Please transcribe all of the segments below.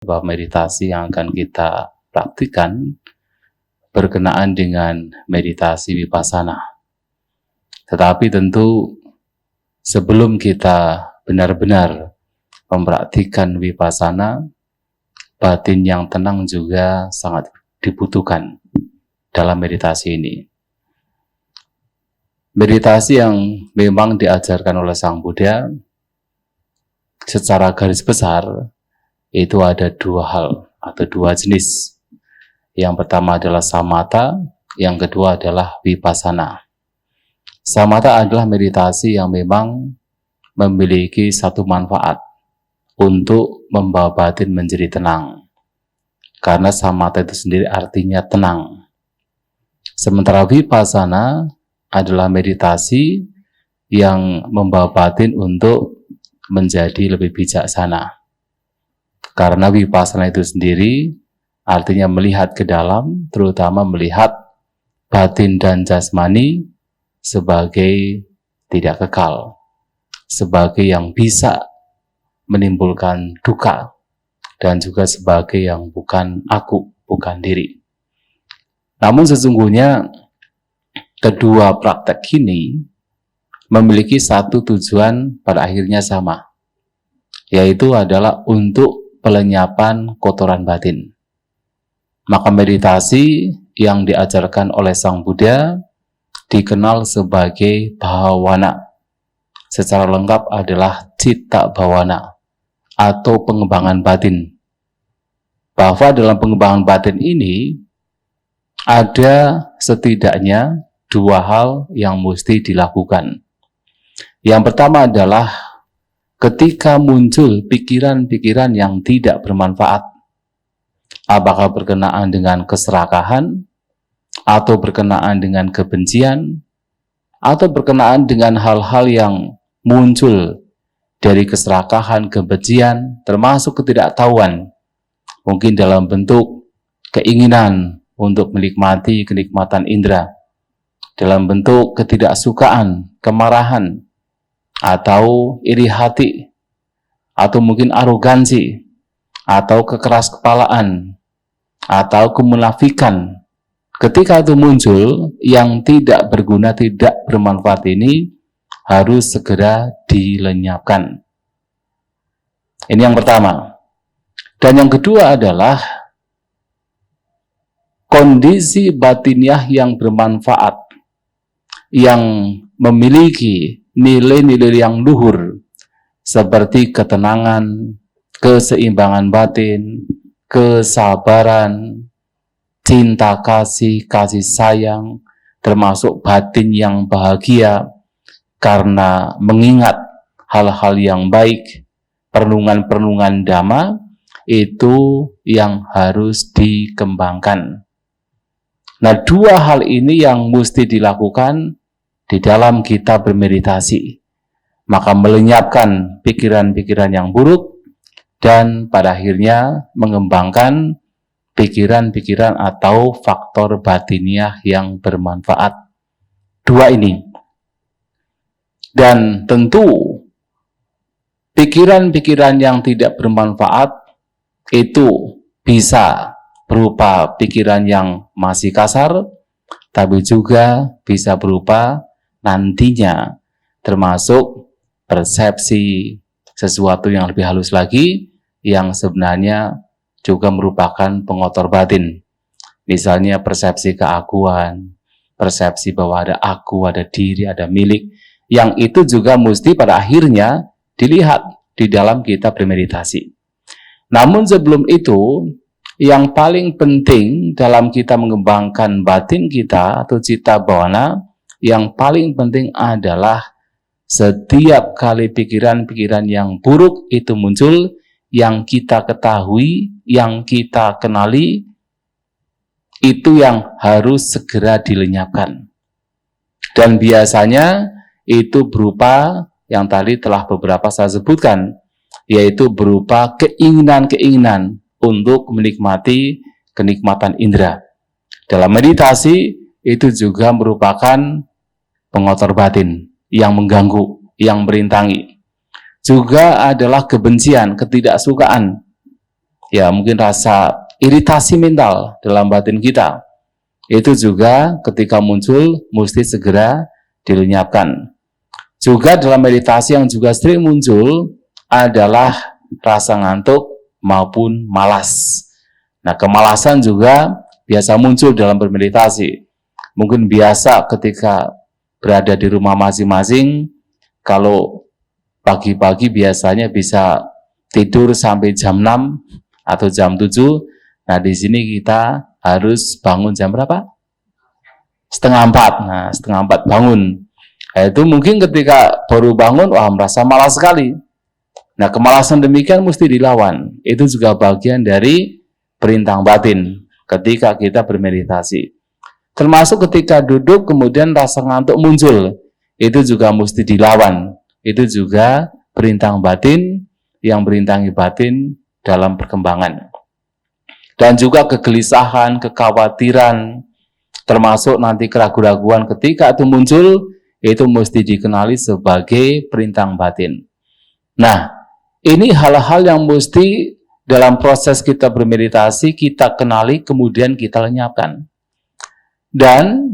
bahwa meditasi yang akan kita praktikkan berkenaan dengan meditasi vipassana. Tetapi tentu sebelum kita benar-benar mempraktikkan vipassana, batin yang tenang juga sangat dibutuhkan dalam meditasi ini. Meditasi yang memang diajarkan oleh Sang Buddha secara garis besar itu ada dua hal atau dua jenis. Yang pertama adalah samatha, yang kedua adalah vipassana. Samatha adalah meditasi yang memang memiliki satu manfaat untuk membawa batin menjadi tenang. Karena samatha itu sendiri artinya tenang. Sementara vipassana adalah meditasi yang membawa batin untuk menjadi lebih bijaksana. Karena vipassana itu sendiri artinya melihat ke dalam, terutama melihat batin dan jasmani sebagai tidak kekal, sebagai yang bisa menimbulkan duka, dan juga sebagai yang bukan aku, bukan diri. Namun sesungguhnya kedua praktek ini memiliki satu tujuan pada akhirnya sama, yaitu adalah untuk pelenyapan kotoran batin. Maka meditasi yang diajarkan oleh Sang Buddha dikenal sebagai bhavana. Secara lengkap adalah citta bhavana atau pengembangan batin. Bahwa dalam pengembangan batin ini ada setidaknya dua hal yang mesti dilakukan. Yang pertama adalah ketika muncul pikiran-pikiran yang tidak bermanfaat, apakah berkenaan dengan keserakahan, atau berkenaan dengan kebencian, atau berkenaan dengan hal-hal yang muncul dari keserakahan, kebencian, termasuk ketidaktahuan, mungkin dalam bentuk keinginan untuk menikmati kenikmatan indera, dalam bentuk ketidaksukaan, kemarahan, atau iri hati, atau mungkin arogansi, atau kekeraskepalaan, atau kemunafikan. Ketika itu muncul yang tidak berguna, tidak bermanfaat ini harus segera dilenyapkan. Ini yang pertama. Dan yang kedua adalah kondisi batiniah yang bermanfaat, yang memiliki nilai-nilai yang luhur seperti ketenangan, keseimbangan batin, kesabaran, cinta kasih, kasih sayang, termasuk batin yang bahagia karena mengingat hal-hal yang baik, perenungan-perenungan dhamma, itu yang harus dikembangkan. Nah, dua hal ini yang mesti dilakukan di dalam kita bermeditasi, maka melenyapkan pikiran-pikiran yang buruk dan pada akhirnya mengembangkan pikiran-pikiran atau faktor batiniah yang bermanfaat. Dua ini. Dan tentu pikiran-pikiran yang tidak bermanfaat itu bisa berupa pikiran yang masih kasar, tapi juga bisa berupa nantinya termasuk persepsi sesuatu yang lebih halus lagi yang sebenarnya juga merupakan pengotor batin. Misalnya persepsi keakuan, persepsi bahwa ada aku, ada diri, ada milik, yang itu juga mesti pada akhirnya dilihat di dalam kita bermeditasi. Namun sebelum itu, yang paling penting dalam kita mengembangkan batin kita atau citta bhavana, yang paling penting adalah setiap kali pikiran-pikiran yang buruk itu muncul, yang kita ketahui, yang kita kenali, itu yang harus segera dilenyapkan. Dan biasanya itu berupa yang tadi telah beberapa saya sebutkan, yaitu berupa keinginan-keinginan untuk menikmati kenikmatan indera. Dalam meditasi itu juga merupakan pengotor batin yang mengganggu, yang merintangi. Juga adalah kebencian, ketidaksukaan ya mungkin rasa iritasi mental dalam batin kita. Itu juga ketika muncul mesti segera dilenyapkan. Juga dalam meditasi yang juga sering muncul adalah rasa ngantuk maupun malas. Nah, kemalasan juga biasa muncul dalam bermeditasi. Mungkin biasa ketika berada di rumah masing-masing, kalau pagi-pagi biasanya bisa tidur sampai jam 6 atau jam 7. Nah, di sini kita harus bangun jam berapa? Setengah 4. Nah, setengah 4 bangun. Nah, itu mungkin ketika baru bangun, wah merasa malas sekali. Nah, kemalasan demikian mesti dilawan. Itu juga bagian dari perintah batin ketika kita bermeditasi. Termasuk ketika duduk kemudian rasa ngantuk muncul. Itu juga mesti dilawan. Itu juga perintah batin yang merintangi batin dalam perkembangan. Dan juga kegelisahan, kekhawatiran, termasuk nanti keraguan-raguan ketika itu muncul, itu mesti dikenali sebagai perintah batin. Nah, ini hal-hal yang mesti dalam proses kita bermeditasi, kita kenali, kemudian kita lenyapkan. Dan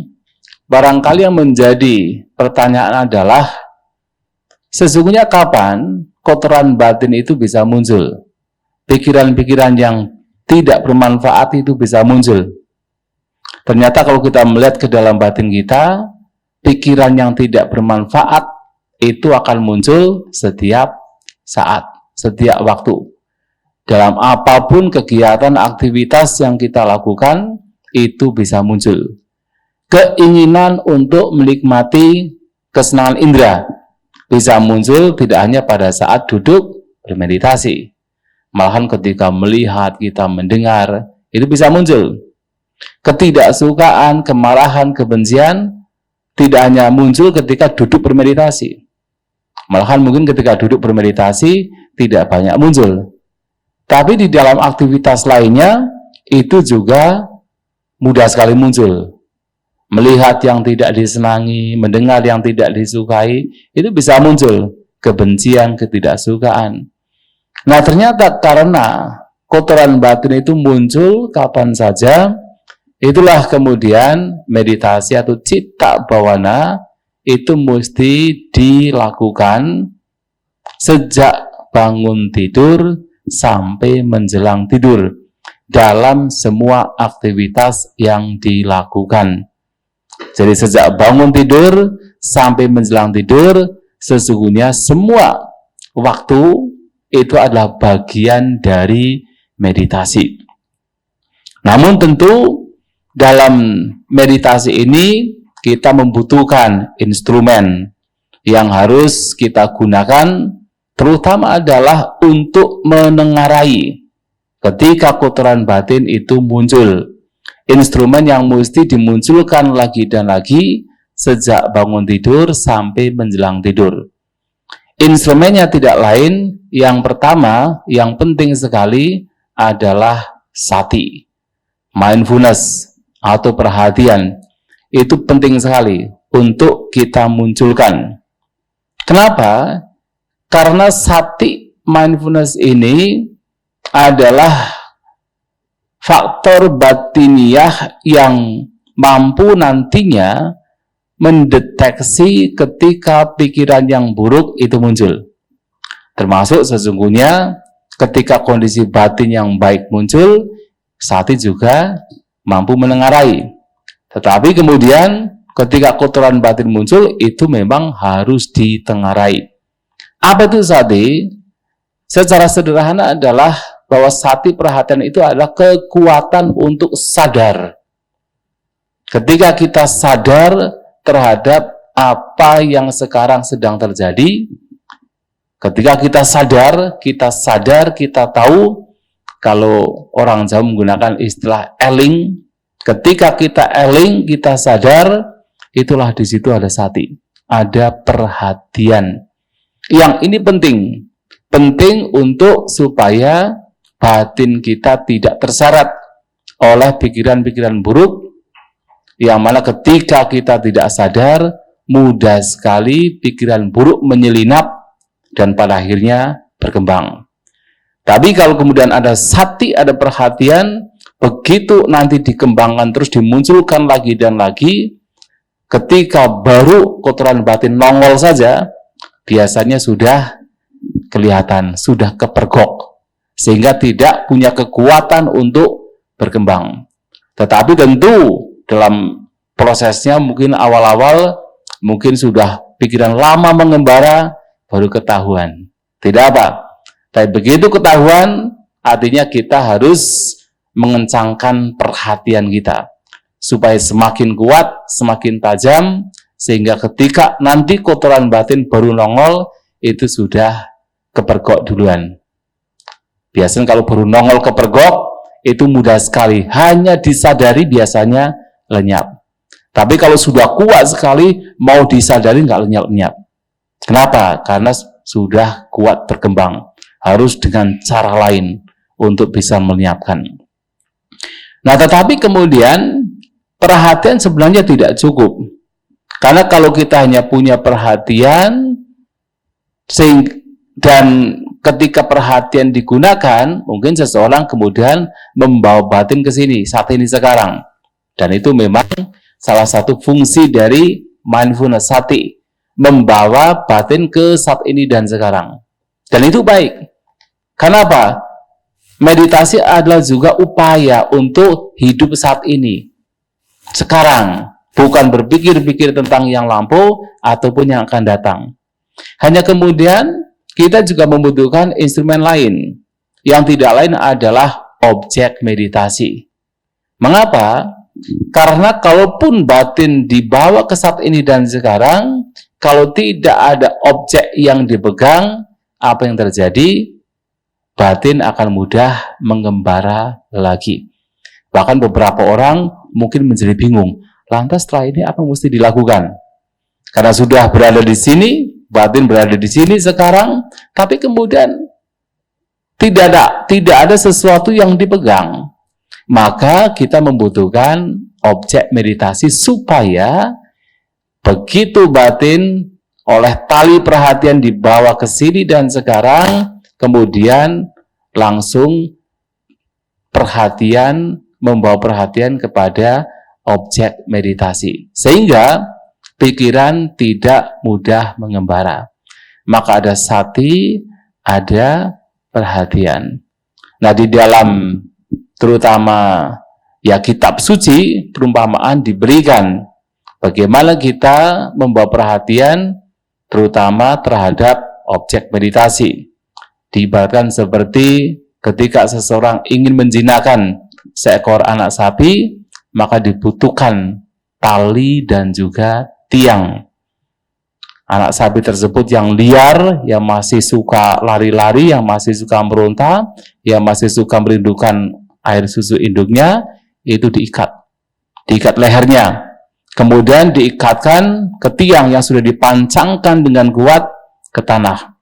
barangkali yang menjadi pertanyaan adalah, sesungguhnya kapan kotoran batin itu bisa muncul? Pikiran-pikiran yang tidak bermanfaat itu bisa muncul. Ternyata kalau kita melihat ke dalam batin kita, pikiran yang tidak bermanfaat itu akan muncul setiap saat, setiap waktu. Dalam apapun kegiatan, aktivitas yang kita lakukan, itu bisa muncul. Keinginan untuk menikmati kesenangan indera bisa muncul tidak hanya pada saat duduk bermeditasi. Malahan ketika melihat, kita mendengar, itu bisa muncul. Ketidaksukaan, kemarahan, kebencian tidak hanya muncul ketika duduk bermeditasi. Malahan mungkin ketika duduk bermeditasi tidak banyak muncul. Tapi di dalam aktivitas lainnya itu juga mudah sekali muncul. Melihat yang tidak disenangi, mendengar yang tidak disukai, itu bisa muncul kebencian, ketidaksukaan. Nah, ternyata karena kotoran batin itu muncul kapan saja, itulah kemudian meditasi atau citta bawana itu mesti dilakukan sejak bangun tidur sampai menjelang tidur dalam semua aktivitas yang dilakukan. Jadi sejak bangun tidur sampai menjelang tidur, sesungguhnya semua waktu itu adalah bagian dari meditasi. Namun tentu dalam meditasi ini kita membutuhkan instrumen yang harus kita gunakan, terutama adalah untuk menengarai ketika kotoran batin itu muncul. Instrumen yang mesti dimunculkan lagi dan lagi sejak bangun tidur sampai menjelang tidur. Instrumennya tidak lain, yang pertama, yang penting sekali adalah sati, mindfulness atau perhatian. Itu penting sekali untuk kita munculkan. Kenapa? Karena sati mindfulness ini adalah faktor batiniah yang mampu nantinya mendeteksi ketika pikiran yang buruk itu muncul. Termasuk sesungguhnya ketika kondisi batin yang baik muncul, sati juga mampu menengarai. Tetapi kemudian ketika kotoran batin muncul, itu memang harus ditengarai. Apa itu sati? Secara sederhana adalah bahwa sati perhatian itu adalah kekuatan untuk sadar. Ketika kita sadar terhadap apa yang sekarang sedang terjadi, ketika kita sadar, kita tahu, kalau orang Jawa menggunakan istilah eling, ketika kita eling, kita sadar, itulah di situ ada sati, ada perhatian. Yang ini penting untuk supaya batin kita tidak terseret oleh pikiran-pikiran buruk, yang mana ketika kita tidak sadar, mudah sekali pikiran buruk menyelinap dan pada akhirnya berkembang. Tapi kalau kemudian ada sati, ada perhatian, begitu nanti dikembangkan terus dimunculkan lagi dan lagi, ketika baru kotoran batin nongol saja, biasanya sudah kelihatan, sudah kepergok, sehingga tidak punya kekuatan untuk berkembang. Tetapi tentu dalam prosesnya mungkin awal-awal, mungkin sudah pikiran lama mengembara, baru ketahuan. Tidak apa. Tapi begitu ketahuan, artinya kita harus mengencangkan perhatian kita supaya semakin kuat, semakin tajam, sehingga ketika nanti kotoran batin baru nongol, itu sudah kepergok duluan. Biasanya kalau baru nongol kepergok, itu mudah sekali, hanya disadari biasanya lenyap. Tapi kalau sudah kuat sekali, mau disadari nggak lenyap-lenyap. Kenapa? Karena sudah kuat berkembang. Harus dengan cara lain untuk bisa melenyapkan. Nah, tetapi kemudian perhatian sebenarnya tidak cukup. Karena kalau kita hanya punya perhatian, dan ketika perhatian digunakan, mungkin seseorang kemudian membawa batin ke sini, saat ini sekarang. Dan itu memang salah satu fungsi dari mindfulness sati, membawa batin ke saat ini dan sekarang. Dan itu baik. Kenapa? Meditasi adalah juga upaya untuk hidup saat ini, sekarang, bukan berpikir-pikir tentang yang lampau ataupun yang akan datang. Hanya kemudian kita juga membutuhkan instrumen lain, yang tidak lain adalah objek meditasi. Mengapa? Karena kalaupun batin dibawa ke saat ini dan sekarang, kalau tidak ada objek yang dipegang, apa yang terjadi? Batin akan mudah mengembara lagi. Bahkan beberapa orang mungkin menjadi bingung, lantas setelah ini apa mesti dilakukan? Karena sudah berada di sini, batin berada di sini sekarang, tapi kemudian tidak ada sesuatu yang dipegang. Maka kita membutuhkan objek meditasi supaya begitu batin oleh tali perhatian dibawa ke sini dan sekarang, kemudian langsung membawa perhatian kepada objek meditasi. Sehingga pikiran tidak mudah mengembara. Maka ada sati, ada perhatian. Nah, di dalam terutama ya kitab suci, perumpamaan diberikan bagaimana kita membawa perhatian terutama terhadap objek meditasi. Diibaratkan seperti ketika seseorang ingin menjinakkan seekor anak sapi, maka dibutuhkan tali dan juga tiang. Anak sapi tersebut yang liar, yang masih suka lari-lari, yang masih suka meronta, yang masih suka merindukan air susu induknya, itu diikat lehernya. Kemudian diikatkan ke tiang yang sudah dipancangkan dengan kuat ke tanah.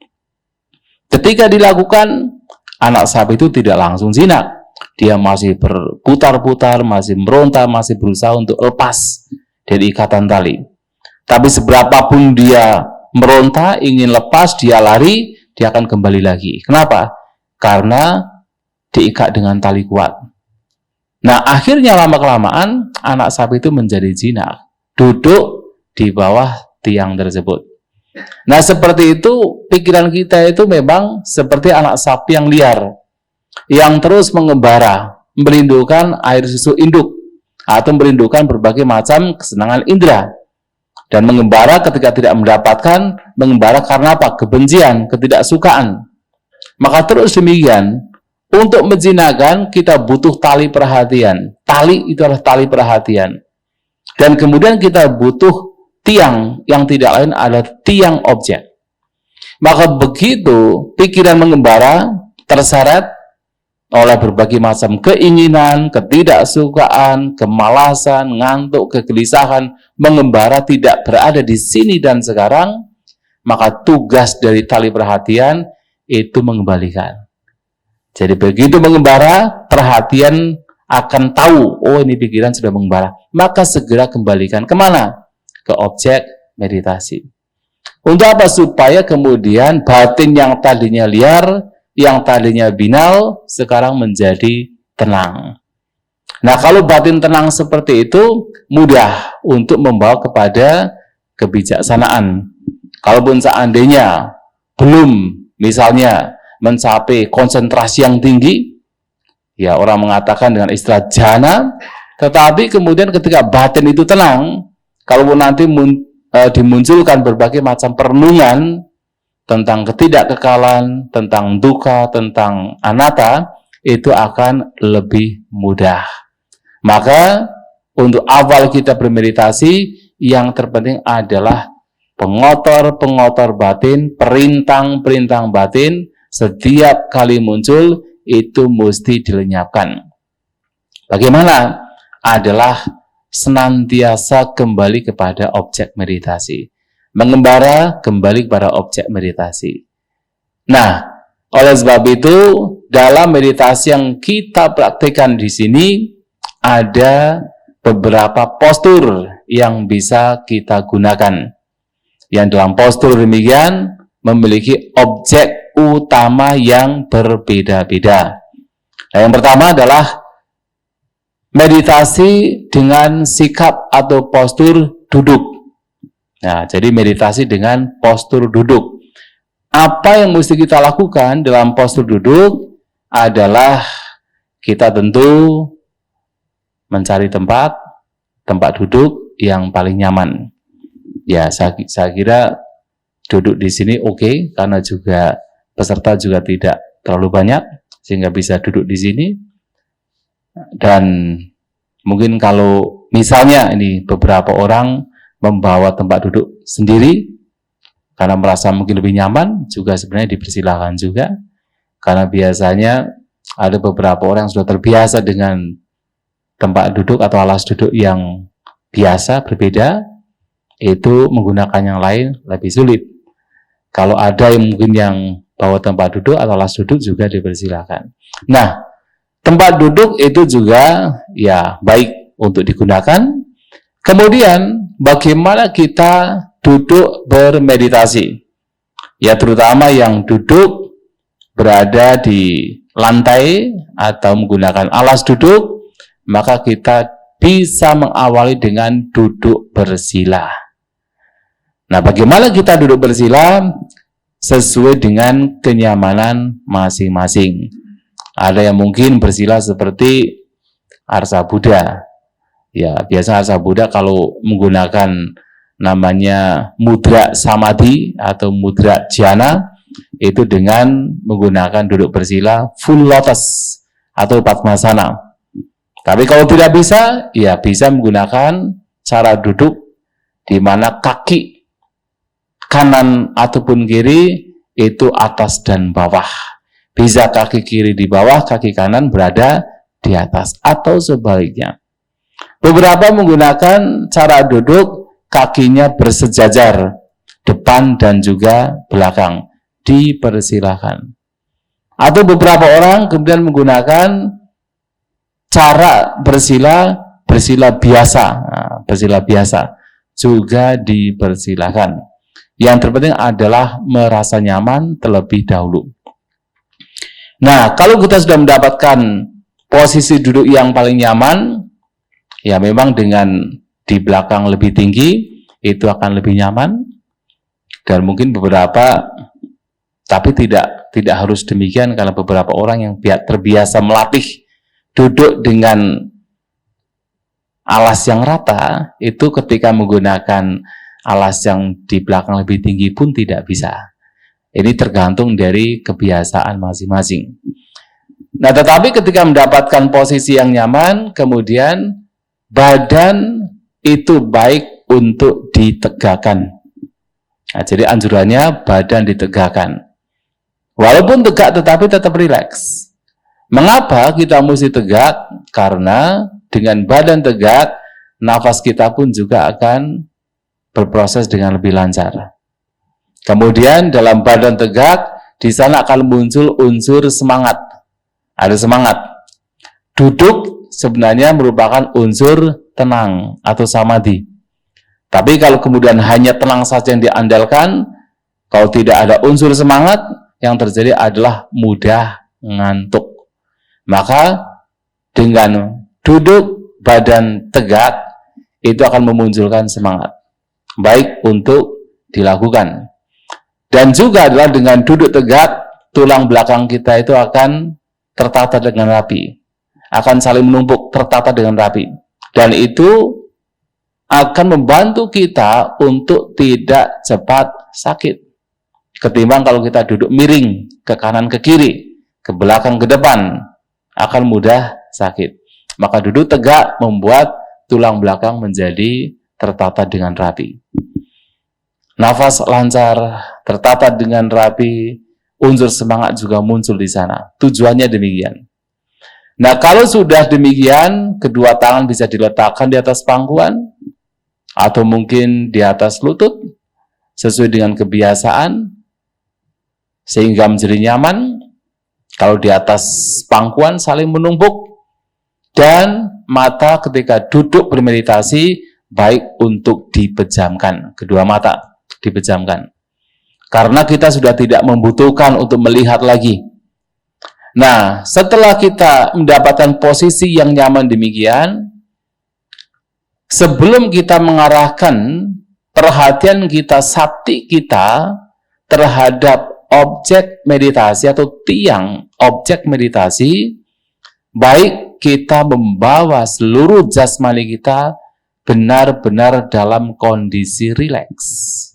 Ketika dilakukan, anak sapi itu tidak langsung jinak. Dia masih berputar-putar, masih meronta, masih berusaha untuk lepas dari ikatan tali. Tapi seberapapun dia meronta, ingin lepas, dia lari, dia akan kembali lagi. Kenapa? Karena diikat dengan tali kuat. Nah, akhirnya lama-kelamaan, anak sapi itu menjadi jinak. Duduk di bawah tiang tersebut. Nah, seperti itu pikiran kita itu memang seperti anak sapi yang liar, yang terus mengembara, merindukan air susu induk, atau merindukan berbagai macam kesenangan indera. Dan mengembara ketika tidak mendapatkan, mengembara karena apa? Kebencian, ketidaksukaan. Maka terus demikian, untuk menjinakkan kita butuh tali perhatian. Tali itu adalah tali perhatian. Dan kemudian kita butuh tiang yang tidak lain adalah tiang objek. Maka begitu pikiran mengembara terseret oleh berbagai macam keinginan, ketidaksukaan, kemalasan, ngantuk, kegelisahan, mengembara tidak berada di sini dan sekarang, maka tugas dari tali perhatian itu mengembalikan. Jadi begitu mengembara, perhatian akan tahu, oh ini pikiran sudah mengembara, maka segera kembalikan kemana? Ke objek meditasi. Untuk apa? Supaya kemudian batin yang tadinya liar yang tadinya binal sekarang menjadi tenang. Nah, kalau batin tenang seperti itu mudah untuk membawa kepada kebijaksanaan. Kalaupun seandainya belum misalnya mencapai konsentrasi yang tinggi, ya orang mengatakan dengan istilah jana, tetapi kemudian ketika batin itu tenang, kalaupun nanti dimunculkan berbagai macam perenungan tentang ketidakkekalan, tentang duka, tentang anatta, itu akan lebih mudah. Maka untuk awal kita bermeditasi, yang terpenting adalah pengotor-pengotor batin, perintang-perintang batin, setiap kali muncul, itu mesti dilenyapkan. Bagaimana? Adalah senantiasa kembali kepada objek meditasi. Mengembara kembali kepada objek meditasi. Nah, oleh sebab itu, dalam meditasi yang kita praktikkan di sini, ada beberapa postur yang bisa kita gunakan. Yang dalam postur demikian memiliki objek utama yang berbeda-beda. Nah, yang pertama adalah meditasi dengan sikap atau postur duduk. Nah, jadi meditasi dengan postur duduk. Apa yang mesti kita lakukan dalam postur duduk adalah kita tentu mencari tempat duduk yang paling nyaman. Ya, saya kira duduk di sini oke, karena juga peserta juga tidak terlalu banyak, sehingga bisa duduk di sini. Dan mungkin kalau misalnya ini beberapa orang membawa tempat duduk sendiri, karena merasa mungkin lebih nyaman, juga sebenarnya dipersilahkan juga. Karena biasanya ada beberapa orang yang sudah terbiasa dengan tempat duduk atau alas duduk yang biasa, berbeda, itu menggunakan yang lain lebih sulit. Kalau ada yang mungkin yang bawa tempat duduk atau alas duduk juga dipersilakan. Nah, tempat duduk itu juga ya baik untuk digunakan. Kemudian bagaimana kita duduk bermeditasi? Ya, terutama yang duduk berada di lantai atau menggunakan alas duduk, maka kita bisa mengawali dengan duduk bersila. Nah, bagaimana kita duduk bersila? Sesuai dengan kenyamanan masing-masing. Ada yang mungkin bersila seperti Arsa Buddha. Ya, biasa Arsa Buddha kalau menggunakan namanya mudra samadhi atau mudra dhyana, itu dengan menggunakan duduk bersila full lotus atau padmasana. Tapi kalau tidak bisa, ya bisa menggunakan cara duduk di mana kaki kanan ataupun kiri itu atas dan bawah. Bisa kaki kiri di bawah, kaki kanan berada di atas, atau sebaliknya. Beberapa menggunakan cara duduk kakinya bersejajar, depan dan juga belakang. Dipersilahkan. Atau beberapa orang kemudian menggunakan cara bersila biasa. Nah, bersila biasa juga dipersilahkan. Yang terpenting adalah merasa nyaman terlebih dahulu. Nah, kalau kita sudah mendapatkan posisi duduk yang paling nyaman, ya memang dengan di belakang lebih tinggi, itu akan lebih nyaman. Dan mungkin beberapa, tapi tidak harus demikian, karena beberapa orang yang terbiasa melatih duduk dengan alas yang rata, itu ketika menggunakan alas yang di belakang lebih tinggi pun tidak bisa. Ini tergantung dari kebiasaan masing-masing. Nah, tetapi ketika mendapatkan posisi yang nyaman, kemudian badan itu baik untuk ditegakkan. Nah, jadi anjurannya badan ditegakkan. Walaupun tegak tetapi tetap rileks. Mengapa kita mesti tegak? Karena dengan badan tegak, nafas kita pun juga akan berproses dengan lebih lancar. Kemudian dalam badan tegak, di sana akan muncul unsur semangat. Ada semangat. Duduk sebenarnya merupakan unsur tenang atau samadhi. Tapi kalau kemudian hanya tenang saja yang diandalkan, kalau tidak ada unsur semangat, yang terjadi adalah mudah ngantuk. Maka dengan duduk badan tegak itu akan memunculkan semangat. Baik untuk dilakukan. Dan juga adalah dengan duduk tegak, tulang belakang kita itu akan tertata dengan rapi. Akan saling menumpuk, tertata dengan rapi. Dan itu akan membantu kita untuk tidak cepat sakit. Ketimbang kalau kita duduk miring, ke kanan, ke kiri, ke belakang, ke depan, akan mudah sakit. Maka duduk tegak membuat tulang belakang menjadi tertata dengan rapi. Nafas lancar, tertata dengan rapi, unsur semangat juga muncul di sana. Tujuannya demikian. Nah, kalau sudah demikian, kedua tangan bisa diletakkan di atas pangkuan, atau mungkin di atas lutut, sesuai dengan kebiasaan, sehingga menjadi nyaman. Kalau di atas pangkuan saling menumpuk, dan mata ketika duduk bermeditasi, baik untuk dipejamkan, kedua mata dipejamkan. Karena kita sudah tidak membutuhkan untuk melihat lagi. Nah, setelah kita mendapatkan posisi yang nyaman demikian, sebelum kita mengarahkan perhatian kita, sakti kita terhadap objek meditasi atau tiang objek meditasi, baik kita membawa seluruh jasmani kita benar-benar dalam kondisi rileks.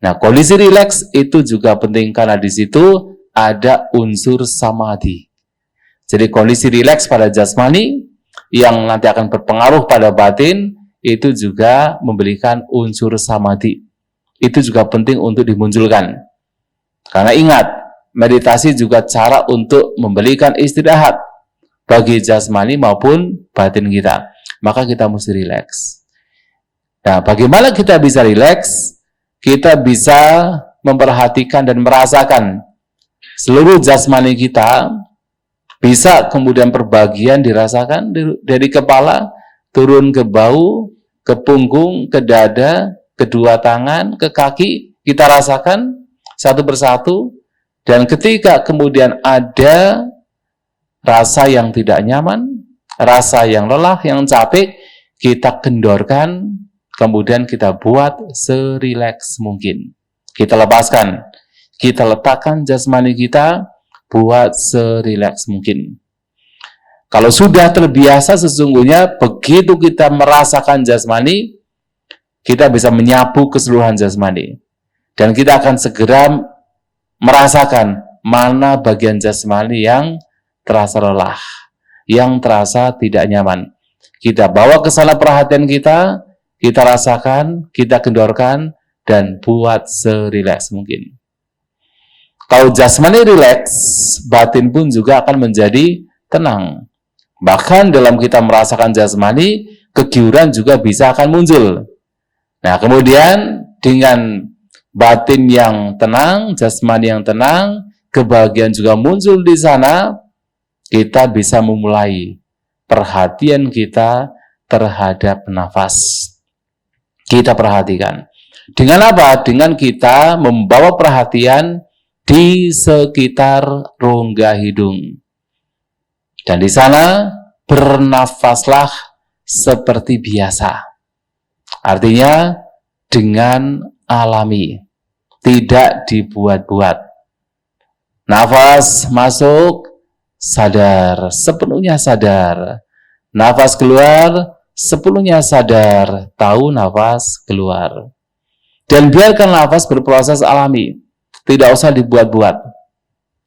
Nah, kondisi rileks itu juga penting karena di situ ada unsur samadhi. Jadi kondisi rileks pada jasmani yang nanti akan berpengaruh pada batin itu juga memberikan unsur samadhi. Itu juga penting untuk dimunculkan. Karena ingat, meditasi juga cara untuk memberikan istirahat bagi jasmani maupun batin kita. Maka kita mesti rileks. Nah, bagaimana kita bisa rileks? Kita bisa memperhatikan dan merasakan seluruh jasmani kita, bisa kemudian perbagian dirasakan dari kepala, turun ke bahu, ke punggung, ke dada, kedua tangan, ke kaki, kita rasakan satu persatu, dan ketika kemudian ada rasa yang tidak nyaman, rasa yang lelah, yang capek, kita kendorkan, kemudian kita buat serileks mungkin. Kita lepaskan, kita letakkan jasmani kita, buat serileks mungkin. Kalau sudah terbiasa sesungguhnya, begitu kita merasakan jasmani, kita bisa menyapu keseluruhan jasmani. Dan kita akan segera merasakan mana bagian jasmani yang terasa lelah, yang terasa tidak nyaman. Kita bawa ke sana perhatian kita rasakan, kita kendorkan, dan buat serileks mungkin. Kalau jasmani rileks, batin pun juga akan menjadi tenang. Bahkan dalam kita merasakan jasmani, kegiuran juga bisa akan muncul. Nah, kemudian dengan batin yang tenang, jasmani yang tenang, kebahagiaan juga muncul di sana, kita bisa memulai perhatian kita terhadap nafas. Kita perhatikan. Dengan apa? Dengan kita membawa perhatian di sekitar rongga hidung. Dan di sana bernafaslah seperti biasa. Artinya dengan alami, tidak dibuat-buat. Nafas masuk, sadar, sepenuhnya sadar. Nafas keluar, sepenuhnya sadar, tahu nafas keluar. Dan biarkan nafas berproses alami, tidak usah dibuat-buat.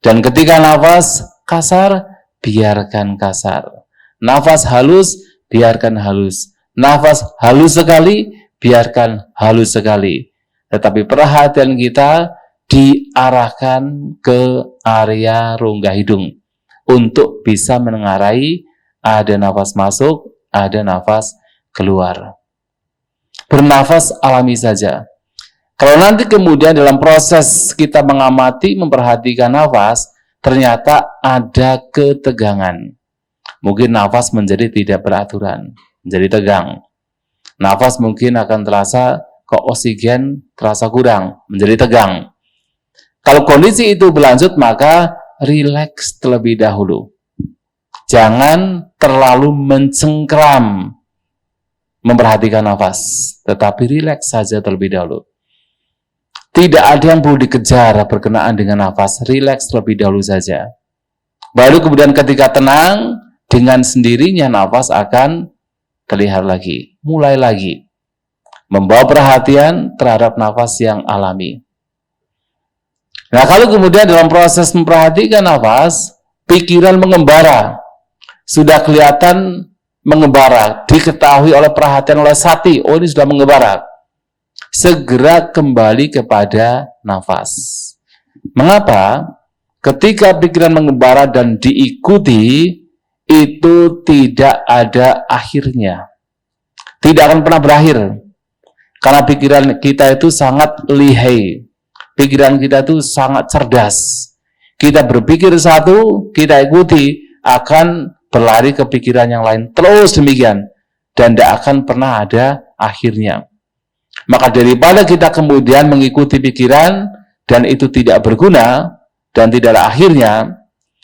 Dan ketika nafas kasar, biarkan kasar. Nafas halus, biarkan halus. Nafas halus sekali, biarkan halus sekali. Tetapi perhatian kita diarahkan ke area rongga hidung untuk bisa menengarai ada nafas masuk, ada nafas keluar. Bernafas alami saja. Kalau nanti kemudian dalam proses kita mengamati, memperhatikan nafas, ternyata ada ketegangan. Mungkin nafas menjadi tidak beraturan, menjadi tegang. Nafas mungkin akan terasa kok oksigen terasa kurang, menjadi tegang. Kalau kondisi itu berlanjut, maka rileks terlebih dahulu. Jangan terlalu mencengkram memperhatikan nafas, tetapi rileks saja terlebih dahulu. Tidak ada yang perlu dikejar berkenaan dengan nafas, rileks terlebih dahulu saja. Baru kemudian ketika tenang, dengan sendirinya nafas akan terlihat lagi, mulai lagi. Membawa perhatian terhadap nafas yang alami. Nah, kalau kemudian dalam proses memperhatikan nafas, pikiran mengembara, sudah kelihatan mengembara, diketahui oleh perhatian oleh sati, oh ini sudah mengembara. Segera kembali kepada nafas. Mengapa? Ketika pikiran mengembara dan diikuti, itu tidak ada akhirnya. Tidak akan pernah berakhir. Karena pikiran kita itu sangat lihai. Pikiran kita itu sangat cerdas. Kita berpikir satu, kita ikuti, akan berlari ke pikiran yang lain. Terus demikian. Dan tidak akan pernah ada akhirnya. Maka daripada kita kemudian mengikuti pikiran, dan itu tidak berguna, dan tidak ada akhirnya,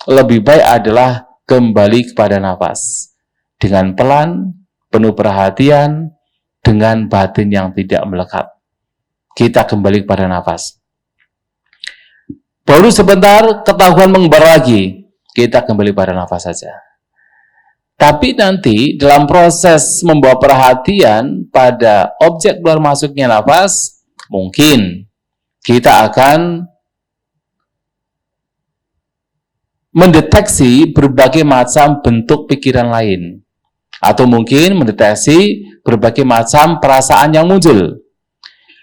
lebih baik adalah kembali kepada nafas. Dengan pelan, penuh perhatian, dengan batin yang tidak melekat. Kita kembali kepada nafas. Baru sebentar ketahuan mengembara lagi, kita kembali pada nafas saja. Tapi nanti dalam proses membawa perhatian pada objek keluar masuknya nafas, mungkin kita akan mendeteksi berbagai macam bentuk pikiran lain. Atau mungkin mendeteksi berbagai macam perasaan yang muncul.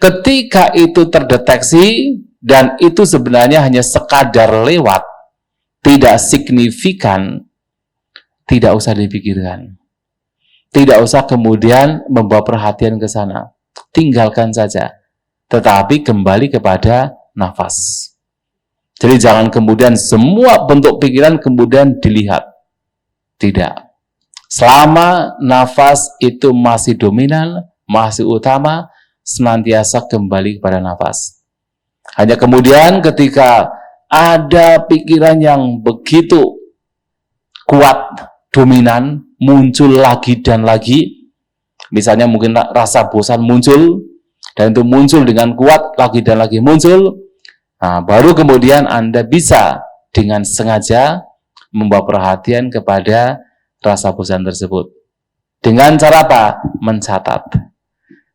Ketika itu terdeteksi, dan itu sebenarnya hanya sekadar lewat, tidak signifikan, tidak usah dipikirkan. Tidak usah kemudian membawa perhatian ke sana. Tinggalkan saja. Tetapi kembali kepada nafas. Jadi jangan kemudian semua bentuk pikiran kemudian dilihat. Tidak. Selama nafas itu masih dominan, masih utama, senantiasa kembali kepada nafas. Hanya kemudian ketika ada pikiran yang begitu kuat, dominan, muncul lagi dan lagi, misalnya mungkin rasa bosan muncul, dan itu muncul dengan kuat, lagi dan lagi muncul, nah, baru kemudian Anda bisa dengan sengaja membawa perhatian kepada rasa bosan tersebut. Dengan cara apa? Mencatat.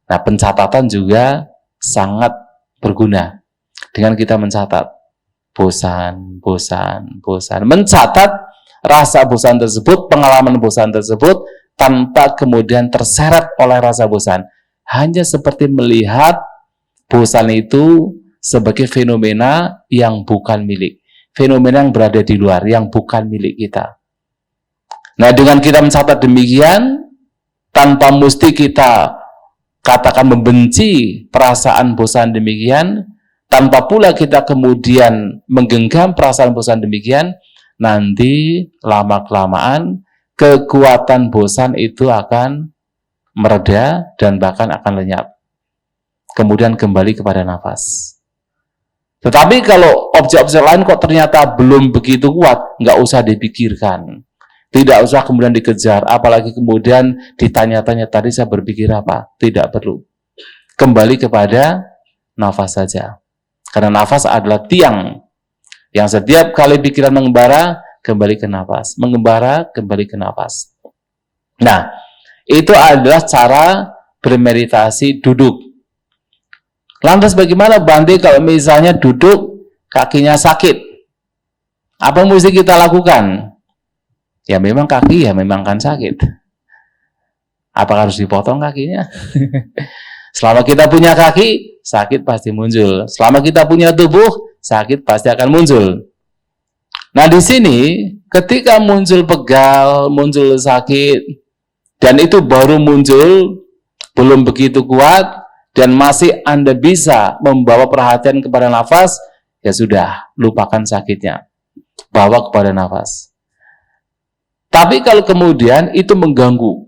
Nah, pencatatan juga sangat berguna. Dengan kita mencatat, bosan, mencatat rasa bosan tersebut, pengalaman bosan tersebut, tanpa kemudian terseret oleh rasa bosan. Hanya seperti melihat bosan itu sebagai fenomena yang bukan milik. Fenomena yang berada di luar, yang bukan milik kita. Nah, dengan kita mencatat demikian, tanpa mesti kita katakan membenci perasaan bosan demikian, tanpa pula kita kemudian menggenggam perasaan bosan demikian, nanti lama-kelamaan kekuatan bosan itu akan mereda dan bahkan akan lenyap. Kemudian kembali kepada nafas. Tetapi kalau objek-objek lain kok ternyata belum begitu kuat, nggak usah dipikirkan. Tidak usah kemudian dikejar, apalagi kemudian ditanya-tanya tadi saya berpikir apa. Tidak perlu. Kembali kepada nafas saja. Karena nafas adalah tiang yang setiap kali pikiran mengembara, kembali ke nafas. Mengembara, kembali ke nafas. Nah, itu adalah cara bermeditasi duduk. Lantas bagaimana Bante kalau misalnya duduk, kakinya sakit? Apa yang mesti kita lakukan? Ya memang kaki ya memang kan sakit. Apakah harus dipotong kakinya? Selama kita punya kaki, sakit pasti muncul. Selama kita punya tubuh, sakit pasti akan muncul. Nah, di sini ketika muncul pegal, muncul sakit, dan itu baru muncul, belum begitu kuat, dan masih Anda bisa membawa perhatian kepada nafas, ya sudah, lupakan sakitnya. Bawa kepada nafas. Tapi kalau kemudian itu mengganggu,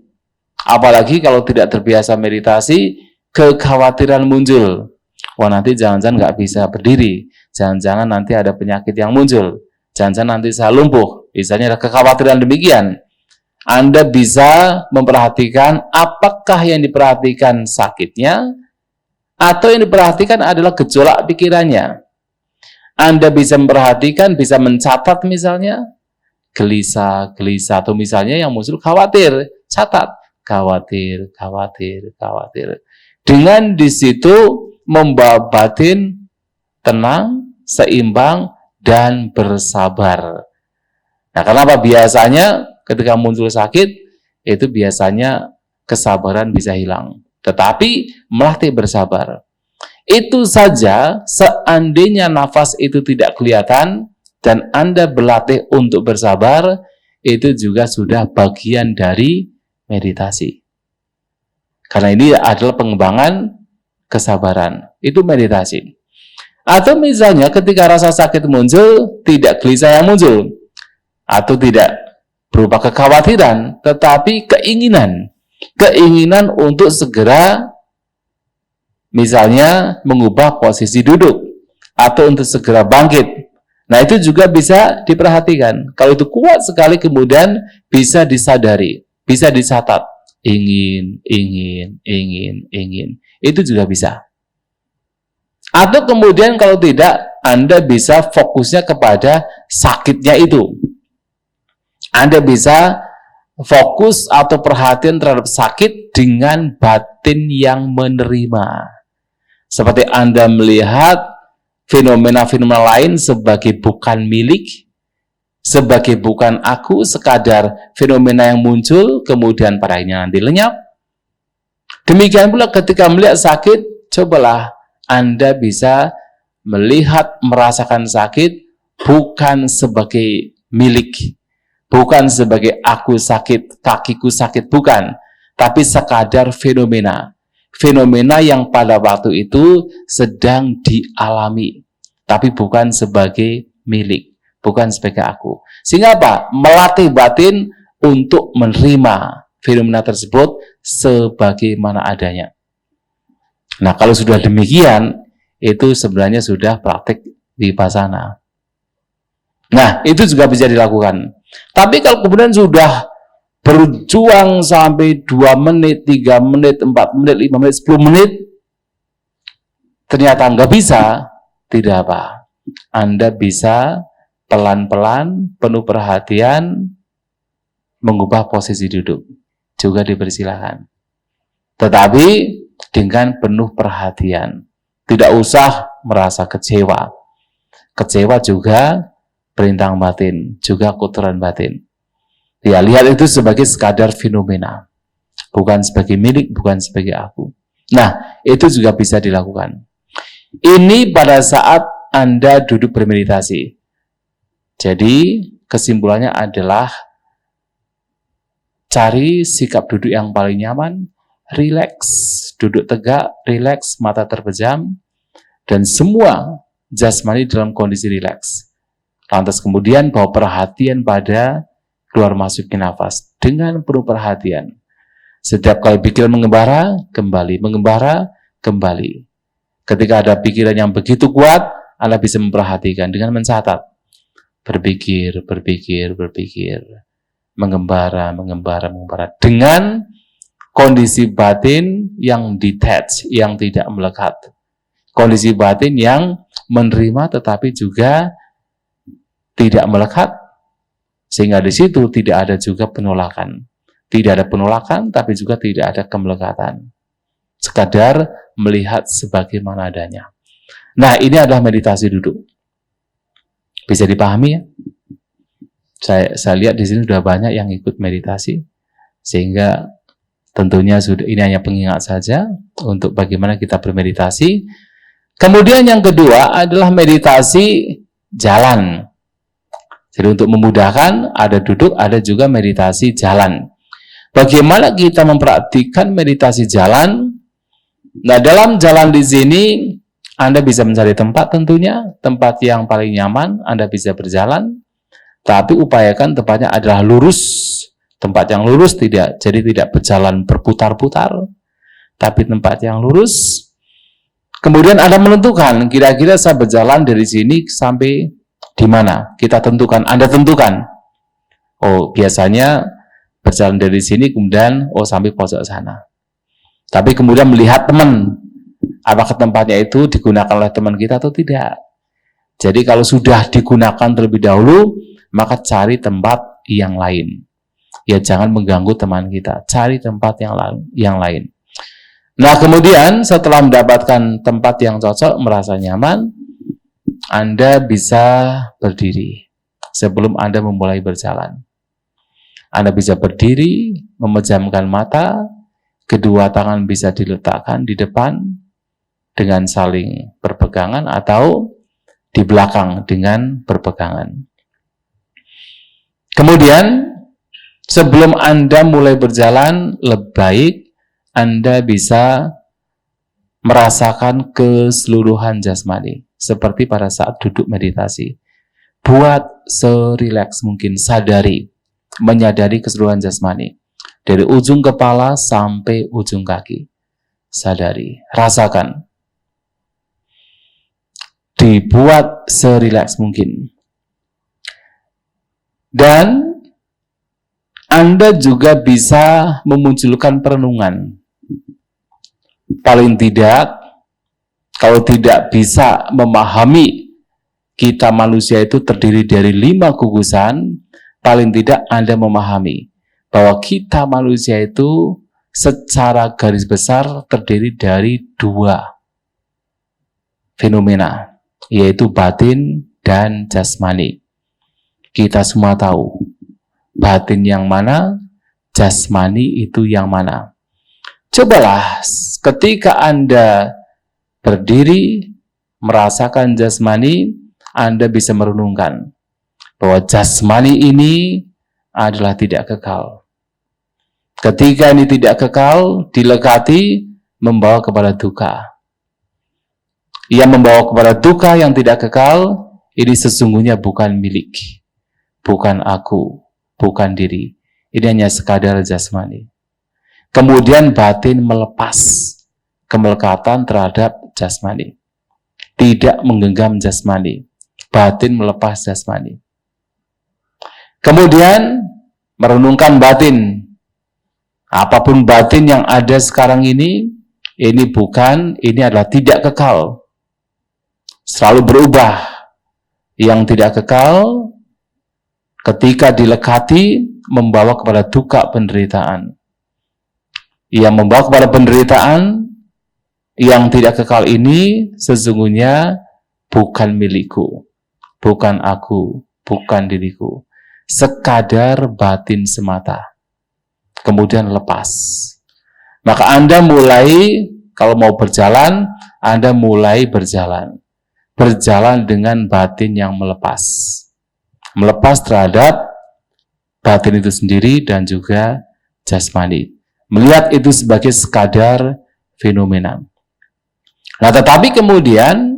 apalagi kalau tidak terbiasa meditasi, kekhawatiran muncul. Wah, nanti jangan-jangan nggak bisa berdiri, jangan-jangan nanti ada penyakit yang muncul, jangan-jangan nanti saya lumpuh, misalnya ada kekhawatiran demikian. Anda bisa memperhatikan apakah yang diperhatikan sakitnya atau yang diperhatikan adalah gejolak pikirannya. Anda bisa memperhatikan, bisa mencatat misalnya gelisah atau misalnya yang muncul khawatir, catat khawatir. Dengan di situ membawa batin tenang, seimbang dan bersabar. Nah, kenapa biasanya ketika muncul sakit, itu biasanya kesabaran bisa hilang. Tetapi melatih bersabar. Itu saja, seandainya nafas itu tidak kelihatan, dan Anda berlatih untuk bersabar, itu juga sudah bagian dari meditasi. Karena ini adalah pengembangan kesabaran. Itu meditasi. Atau misalnya ketika rasa sakit muncul, tidak gelisah yang muncul. Atau tidak berupa kekhawatiran, tetapi keinginan untuk segera misalnya mengubah posisi duduk atau untuk segera bangkit. Nah, itu juga bisa diperhatikan. Kalau itu kuat sekali kemudian bisa disadari, bisa dicatat. Ingin. Itu juga bisa. Atau kemudian kalau tidak, Anda bisa fokusnya kepada sakitnya itu. Anda bisa fokus atau perhatian terhadap sakit dengan batin yang menerima. Seperti Anda melihat fenomena-fenomena lain sebagai bukan milik, sebagai bukan aku, sekadar fenomena yang muncul, kemudian pada akhirnya nanti lenyap. Demikian pula ketika melihat sakit, cobalah Anda bisa melihat, merasakan sakit bukan sebagai milik, bukan sebagai aku sakit, kakiku sakit, bukan. Tapi sekadar fenomena. Fenomena yang pada waktu itu sedang dialami. Tapi bukan sebagai milik, bukan sebagai aku. Sehingga apa? Melatih batin untuk menerima fenomena tersebut sebagaimana adanya. Nah, kalau sudah demikian, itu sebenarnya sudah praktik vipassana. Nah, itu juga bisa dilakukan. Tapi kalau kemudian sudah berjuang sampai 2 menit, 3 menit, 4 menit, 5 menit, 10 menit, ternyata nggak bisa, tidak apa. Anda bisa pelan-pelan, penuh perhatian, mengubah posisi duduk. Juga dipersilahkan. Tetapi dengan penuh perhatian. Tidak usah merasa kecewa. Kecewa juga perintah batin, juga kotoran batin. Ya, lihat itu sebagai sekadar fenomena. Bukan sebagai milik, bukan sebagai aku. Nah, itu juga bisa dilakukan. Ini pada saat Anda duduk bermeditasi. Jadi, kesimpulannya adalah cari sikap duduk yang paling nyaman, rileks, duduk tegak, rileks, mata terpejam, dan semua jasmani dalam kondisi rileks. Lantas kemudian bawa perhatian pada keluar masuknya nafas dengan penuh perhatian. Setiap kali pikiran mengembara, kembali. Ketika ada pikiran yang begitu kuat, Anda bisa memperhatikan dengan mencatat. Berpikir. Mengembara. Dengan kondisi batin yang detached, yang tidak melekat. Kondisi batin yang menerima tetapi juga tidak melekat, sehingga di situ tidak ada juga penolakan. Tidak ada penolakan, tapi juga tidak ada kemelekatan. Sekadar melihat sebagaimana adanya. Nah, ini adalah meditasi duduk. Bisa dipahami ya? Saya lihat di sini sudah banyak yang ikut meditasi, sehingga tentunya sudah ini hanya pengingat saja untuk bagaimana kita bermeditasi. Kemudian yang kedua adalah meditasi jalan. Jadi untuk memudahkan, ada duduk, ada juga meditasi jalan. Bagaimana kita mempraktikkan meditasi jalan? Nah, dalam jalan di sini, Anda bisa mencari tempat tentunya, tempat yang paling nyaman, Anda bisa berjalan, tapi upayakan tempatnya adalah lurus. Tempat yang lurus tidak, jadi tidak berjalan berputar-putar, tapi tempat yang lurus. Kemudian Anda menentukan, kira-kira saya berjalan dari sini sampai di mana? Kita tentukan, Anda tentukan. Oh, biasanya berjalan dari sini, kemudian, sampai pojok sana. Tapi kemudian melihat teman, apakah tempatnya itu digunakan oleh teman kita atau tidak. Jadi kalau sudah digunakan terlebih dahulu, maka cari tempat yang lain. Ya jangan mengganggu teman kita, cari tempat yang lain. Nah kemudian setelah mendapatkan tempat yang cocok, merasa nyaman, Anda bisa berdiri sebelum Anda memulai berjalan. Anda bisa berdiri, memejamkan mata, kedua tangan bisa diletakkan di depan dengan saling berpegangan atau di belakang dengan berpegangan. Kemudian sebelum Anda mulai berjalan, lebih baik Anda bisa merasakan keseluruhan jasmani, seperti pada saat duduk meditasi. Buat serileks mungkin, menyadari keseluruhan jasmani. Dari ujung kepala sampai ujung kaki. Sadari, rasakan. Dibuat serileks mungkin. Dan Anda juga bisa memunculkan perenungan. Paling tidak, kalau tidak bisa memahami kita manusia itu terdiri dari 5 gugusan, paling tidak Anda memahami bahwa kita manusia itu secara garis besar terdiri dari 2 fenomena, yaitu batin dan jasmani. Kita semua tahu batin yang mana, jasmani itu yang mana. Cobalah ketika Anda berdiri, merasakan jasmani, Anda bisa merenungkan bahwa jasmani ini adalah tidak kekal. Ketika ini tidak kekal, dilekati, membawa kepada duka. Yang membawa kepada duka yang tidak kekal, ini sesungguhnya bukan milik, bukan aku, bukan diri. Ini hanya sekadar jasmani. Kemudian batin melepas kemelekatan terhadap jasmani. Tidak menggenggam jasmani. Batin melepas jasmani. Kemudian merenungkan batin. Apapun batin yang ada sekarang ini adalah tidak kekal. Selalu berubah. Yang tidak kekal, ketika dilekati, membawa kepada duka penderitaan. Yang membawa kepada penderitaan, yang tidak kekal ini, sesungguhnya bukan milikku, bukan aku, bukan diriku. Sekadar batin semata. Kemudian lepas. Maka Anda mulai, kalau mau berjalan, Anda mulai berjalan. Berjalan dengan batin yang melepas. Melepas terhadap batin itu sendiri dan juga jasmani. Melihat itu sebagai sekadar fenomena. Nah, tetapi kemudian,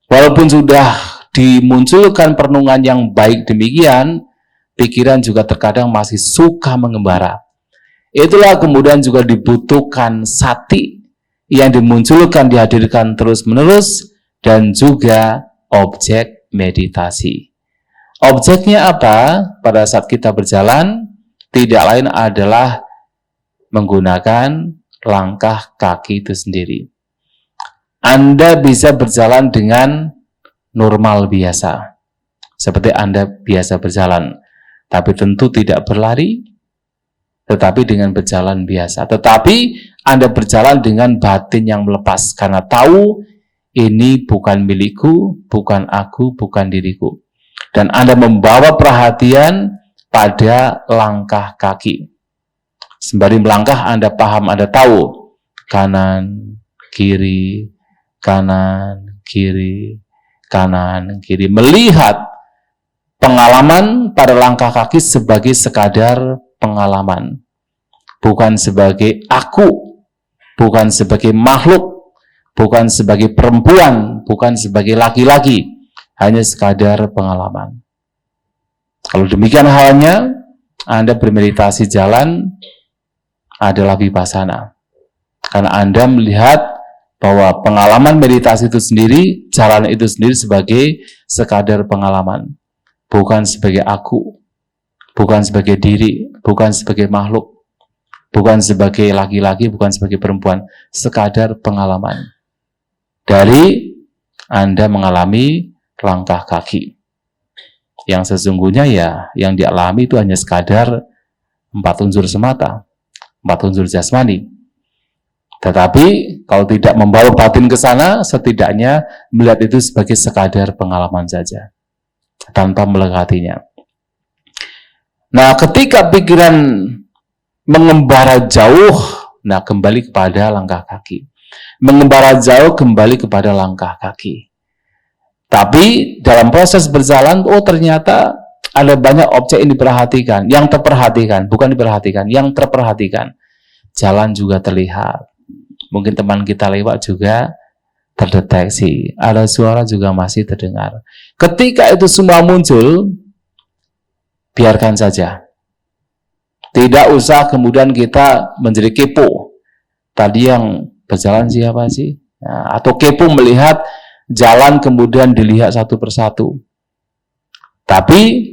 walaupun sudah dimunculkan perenungan yang baik demikian, pikiran juga terkadang masih suka mengembara. Itulah kemudian juga dibutuhkan sati yang dimunculkan, dihadirkan terus-menerus, dan juga objek meditasi. Objeknya apa? Pada saat kita berjalan, tidak lain adalah menggunakan langkah kaki itu sendiri. Anda bisa berjalan dengan normal biasa, seperti Anda biasa berjalan, tapi tentu tidak berlari, tetapi dengan berjalan biasa. Tetapi Anda berjalan dengan batin yang melepas, karena tahu ini bukan milikku, bukan aku, bukan diriku. Dan Anda membawa perhatian pada langkah kaki. Sembari melangkah, Anda paham, Anda tahu kanan, kiri, kanan, kiri, kanan, kiri. Melihat pengalaman pada langkah kaki sebagai sekadar pengalaman. Bukan sebagai aku, bukan sebagai makhluk, bukan sebagai perempuan, bukan sebagai laki-laki. Hanya sekadar pengalaman. Kalau demikian halnya, Anda bermeditasi jalan adalah vipassana. Karena Anda melihat bahwa pengalaman meditasi itu sendiri, jalan itu sendiri sebagai sekadar pengalaman, bukan sebagai aku, bukan sebagai diri, bukan sebagai makhluk, bukan sebagai laki-laki, bukan sebagai perempuan, sekadar pengalaman. Dari Anda mengalami langkah kaki. Yang sesungguhnya ya, yang dialami itu hanya sekadar 4 unsur semata, 4 unsur jasmani. Tetapi kalau tidak membawa batin ke sana, setidaknya melihat itu sebagai sekadar pengalaman saja, tanpa melekatinya. Nah, ketika pikiran mengembara jauh, nah kembali kepada langkah kaki. Mengembara jauh kembali kepada langkah kaki. Tapi dalam proses berjalan, oh ternyata ada banyak objek yang diperhatikan, yang terperhatikan, bukan diperhatikan, yang terperhatikan. Jalan juga terlihat. Mungkin teman kita lewat juga terdeteksi. Ada suara juga masih terdengar. Ketika itu semua muncul, biarkan saja. Tidak usah kemudian kita menjadi kepo. Tadi yang berjalan siapa sih? Nah, atau kepo melihat jalan kemudian dilihat satu persatu. Tapi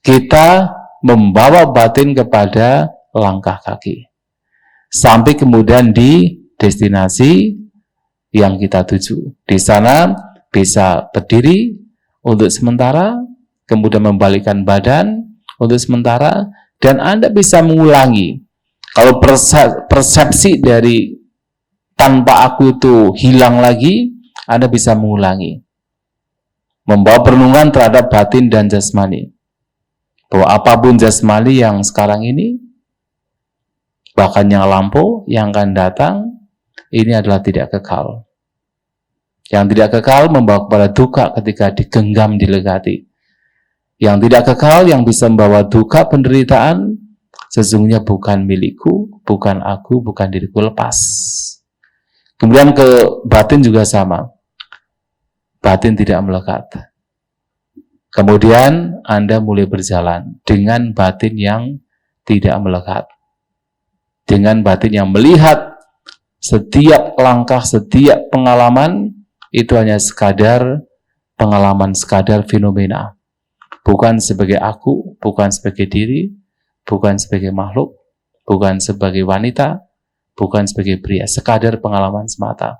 kita membawa batin kepada langkah kaki. Sampai kemudian di destinasi yang kita tuju. Di sana bisa berdiri untuk sementara, kemudian membalikkan badan untuk sementara, dan Anda bisa mengulangi. Kalau persepsi dari tanpa aku itu hilang lagi, Anda bisa mengulangi. Membawa perenungan terhadap batin dan jasmani. Bahwa apapun jasmani yang sekarang ini, bahkan yang lampau, yang akan datang, ini adalah tidak kekal. Yang tidak kekal membawa kepada duka ketika digenggam, dilekati. Yang tidak kekal, yang bisa membawa duka, penderitaan, sesungguhnya bukan milikku, bukan aku, bukan diriku, lepas. Kemudian ke batin juga sama. Batin tidak melekat. Kemudian Anda mulai berjalan dengan batin yang tidak melekat. Dengan batin yang melihat setiap langkah, setiap pengalaman itu hanya sekadar pengalaman, sekadar fenomena. Bukan sebagai aku, bukan sebagai diri, bukan sebagai makhluk, bukan sebagai wanita, bukan sebagai pria, sekadar pengalaman semata.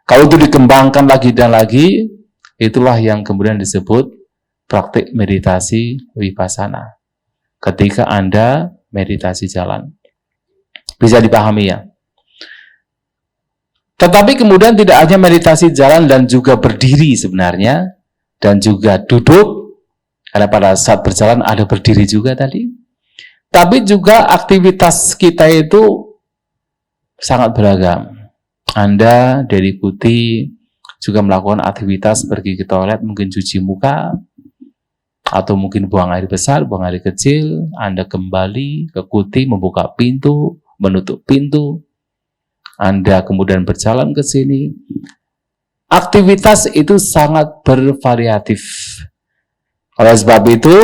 Kalau itu dikembangkan lagi dan lagi, itulah yang kemudian disebut praktik meditasi vipassana. Ketika Anda meditasi jalan. Bisa dipahami ya. Tetapi kemudian tidak hanya meditasi jalan dan juga berdiri sebenarnya, dan juga duduk, karena pada saat berjalan ada berdiri juga tadi. Tapi juga aktivitas kita itu sangat beragam. Anda dari kuti juga melakukan aktivitas pergi ke toilet, mungkin cuci muka, atau mungkin buang air besar, buang air kecil. Anda kembali ke kuti, membuka pintu, menutup pintu. Anda kemudian berjalan ke sini. Aktivitas itu sangat bervariatif. Oleh sebab itu,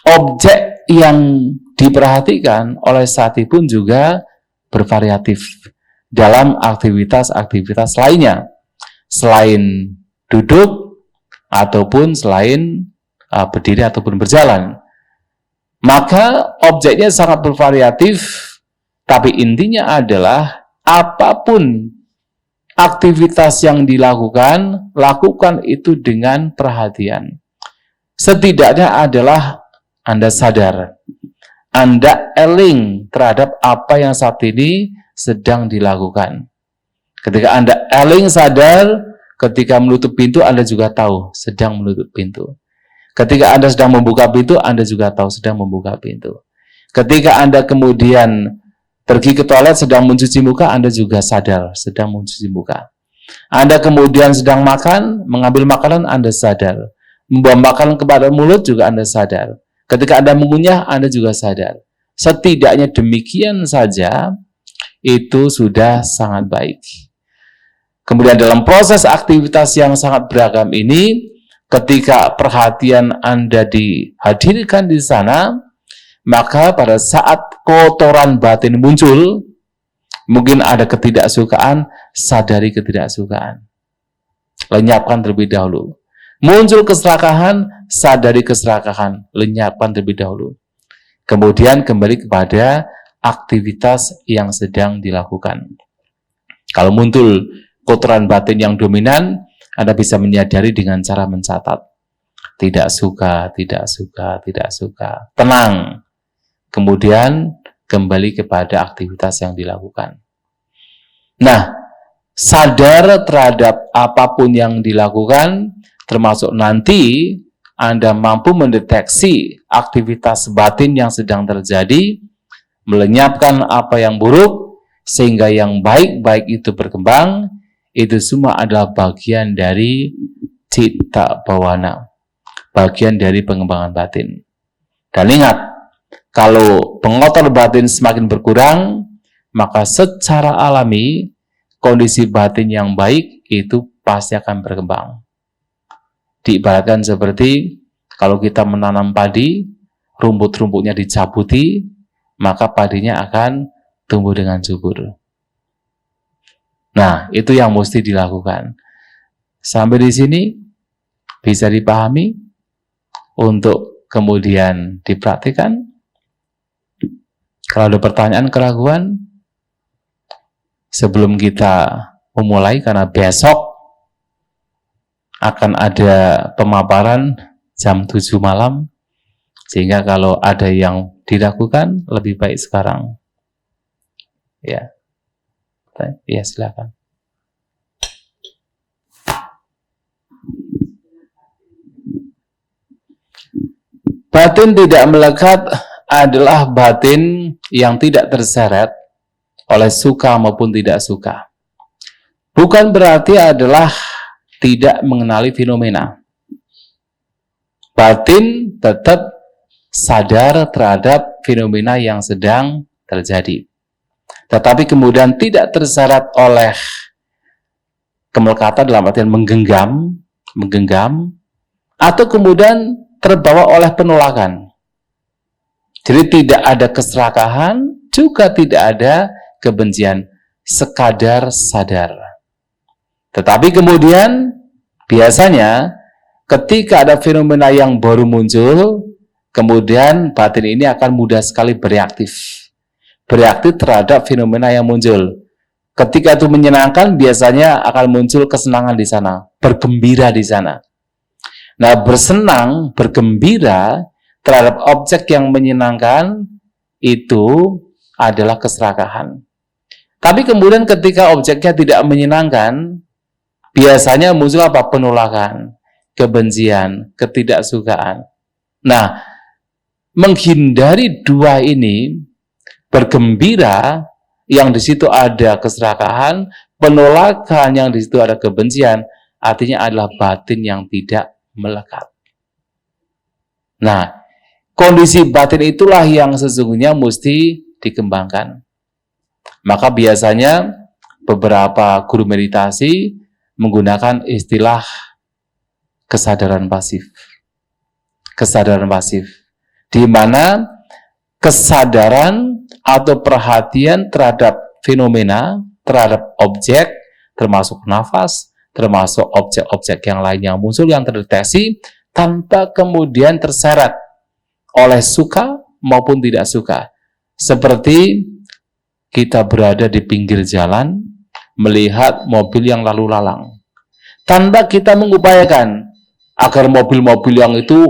objek yang diperhatikan oleh sati pun juga bervariatif dalam aktivitas-aktivitas lainnya. Selain duduk, ataupun selain berdiri ataupun berjalan. Maka objeknya sangat bervariatif, tapi intinya adalah apapun aktivitas yang dilakukan, lakukan itu dengan perhatian. Setidaknya adalah Anda sadar, Anda eling terhadap apa yang saat ini sedang dilakukan. Ketika Anda eling sadar, ketika menutup pintu, Anda juga tahu sedang menutup pintu. Ketika Anda sedang membuka pintu, Anda juga tahu sedang membuka pintu. Ketika Anda kemudian pergi ke toilet sedang mencuci muka, Anda juga sadar sedang mencuci muka. Anda kemudian sedang makan, mengambil makanan, Anda sadar. Membawa makanan kepada mulut juga Anda sadar. Ketika Anda mengunyah, Anda juga sadar. Setidaknya demikian saja, itu sudah sangat baik. Kemudian dalam proses aktivitas yang sangat beragam ini, ketika perhatian Anda dihadirkan di sana, maka pada saat kotoran batin muncul, Mungkin ada ketidaksukaan, sadari ketidaksukaan. Lenyapkan terlebih dahulu. Muncul keserakahan, sadari keserakahan, lenyapkan terlebih dahulu. Kemudian kembali kepada aktivitas yang sedang dilakukan. Kalau muncul kotoran batin yang dominan, Anda bisa menyadari dengan cara mencatat. Tidak suka, tidak suka, tidak suka. Tenang. Kemudian kembali kepada aktivitas yang dilakukan. Nah, sadar terhadap apapun yang dilakukan, termasuk nanti Anda mampu mendeteksi aktivitas batin yang sedang terjadi, melenyapkan apa yang buruk, sehingga yang baik-baik itu berkembang. Itu semua adalah bagian dari cita bawana, bagian dari pengembangan batin. Dan ingat, kalau pengotor batin semakin berkurang, maka secara alami kondisi batin yang baik itu pasti akan berkembang. Diibaratkan seperti kalau kita menanam padi, rumput-rumputnya dicabuti, maka padinya akan tumbuh dengan subur. Nah, itu yang mesti dilakukan. Sampai di sini bisa dipahami untuk kemudian dipraktikkan. Kalau ada pertanyaan, keraguan, sebelum kita memulai, karena besok akan ada pemaparan jam 7 malam, sehingga kalau ada yang dilakukan, lebih baik sekarang. Ya. Ya, silakan. Batin tidak melekat adalah batin yang tidak terseret oleh suka maupun tidak suka. Bukan berarti adalah tidak mengenali fenomena. Batin tetap sadar terhadap fenomena yang sedang terjadi. Tetapi kemudian tidak terseret oleh kemelekatan dalam artian menggenggam, atau kemudian terbawa oleh penolakan. Jadi tidak ada keserakahan, juga tidak ada kebencian, sekadar sadar. Tetapi kemudian biasanya ketika ada fenomena yang baru muncul, kemudian batin ini akan mudah sekali bereaktif terhadap fenomena yang muncul. Ketika itu menyenangkan, biasanya akan muncul kesenangan di sana, bergembira di sana. Nah, bersenang, bergembira terhadap objek yang menyenangkan itu adalah keserakahan. Tapi kemudian ketika objeknya tidak menyenangkan, biasanya muncul apa? Penolakan, kebencian, ketidaksukaan. Nah, menghindari dua ini, bergembira yang di situ ada keserakahan, penolakan yang di situ ada kebencian, artinya adalah batin yang tidak melekat. Nah, kondisi batin itulah yang sesungguhnya mesti dikembangkan. Maka biasanya beberapa guru meditasi menggunakan istilah kesadaran pasif. Kesadaran pasif, di mana kesadaran atau perhatian terhadap fenomena, terhadap objek, termasuk nafas, termasuk objek-objek yang lain yang muncul, yang terdeteksi, tanpa kemudian terseret oleh suka maupun tidak suka. Seperti kita berada di pinggir jalan, melihat mobil yang lalu lalang, tanpa kita mengupayakan agar mobil-mobil yang itu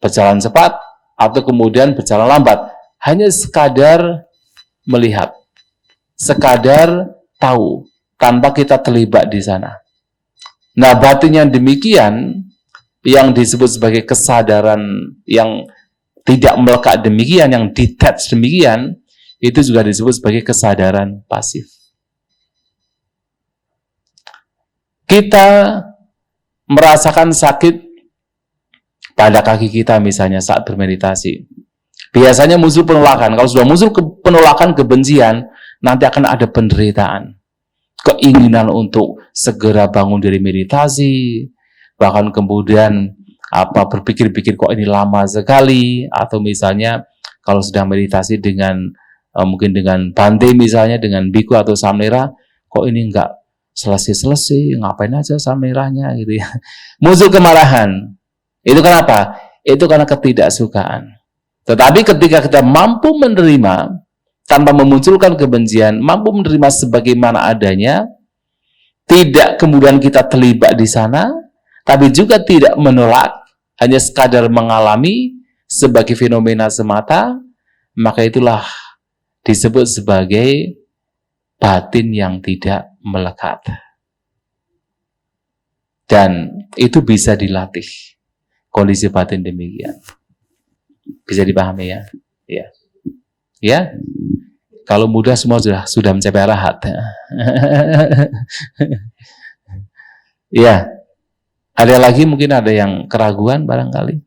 berjalan cepat atau kemudian berjalan lambat. Hanya sekadar melihat, sekadar tahu, tanpa kita terlibat di sana. Nah, batin yang demikian, yang disebut sebagai kesadaran yang tidak melekat demikian, yang detached demikian, itu juga disebut sebagai kesadaran pasif. Kita merasakan sakit pada kaki kita misalnya saat bermeditasi. Biasanya muncul penolakan. Kalau sudah muncul penolakan, kebencian, nanti akan ada penderitaan. Keinginan untuk segera bangun dari meditasi, bahkan kemudian berpikir-pikir kok ini lama sekali, atau misalnya kalau sedang meditasi dengan mungkin dengan Bante misalnya, dengan biku atau samnera, kok ini enggak selesai-selesai, ngapain aja samneranya gitu ya. Muncul kemarahan. Itu kenapa? Itu karena ketidaksukaan. Tetapi ketika kita mampu menerima tanpa memunculkan kebencian, mampu menerima sebagaimana adanya, tidak kemudian kita terlibat di sana, tapi juga tidak menolak, hanya sekadar mengalami sebagai fenomena semata, maka itulah disebut sebagai batin yang tidak melekat. Dan itu bisa dilatih. Kondisi batin demikian. Bisa dipahami ya? Ya. Ya? Kalau mudah semua sudah mencapai arahat. Ya. Ada lagi mungkin ada yang keraguan barangkali.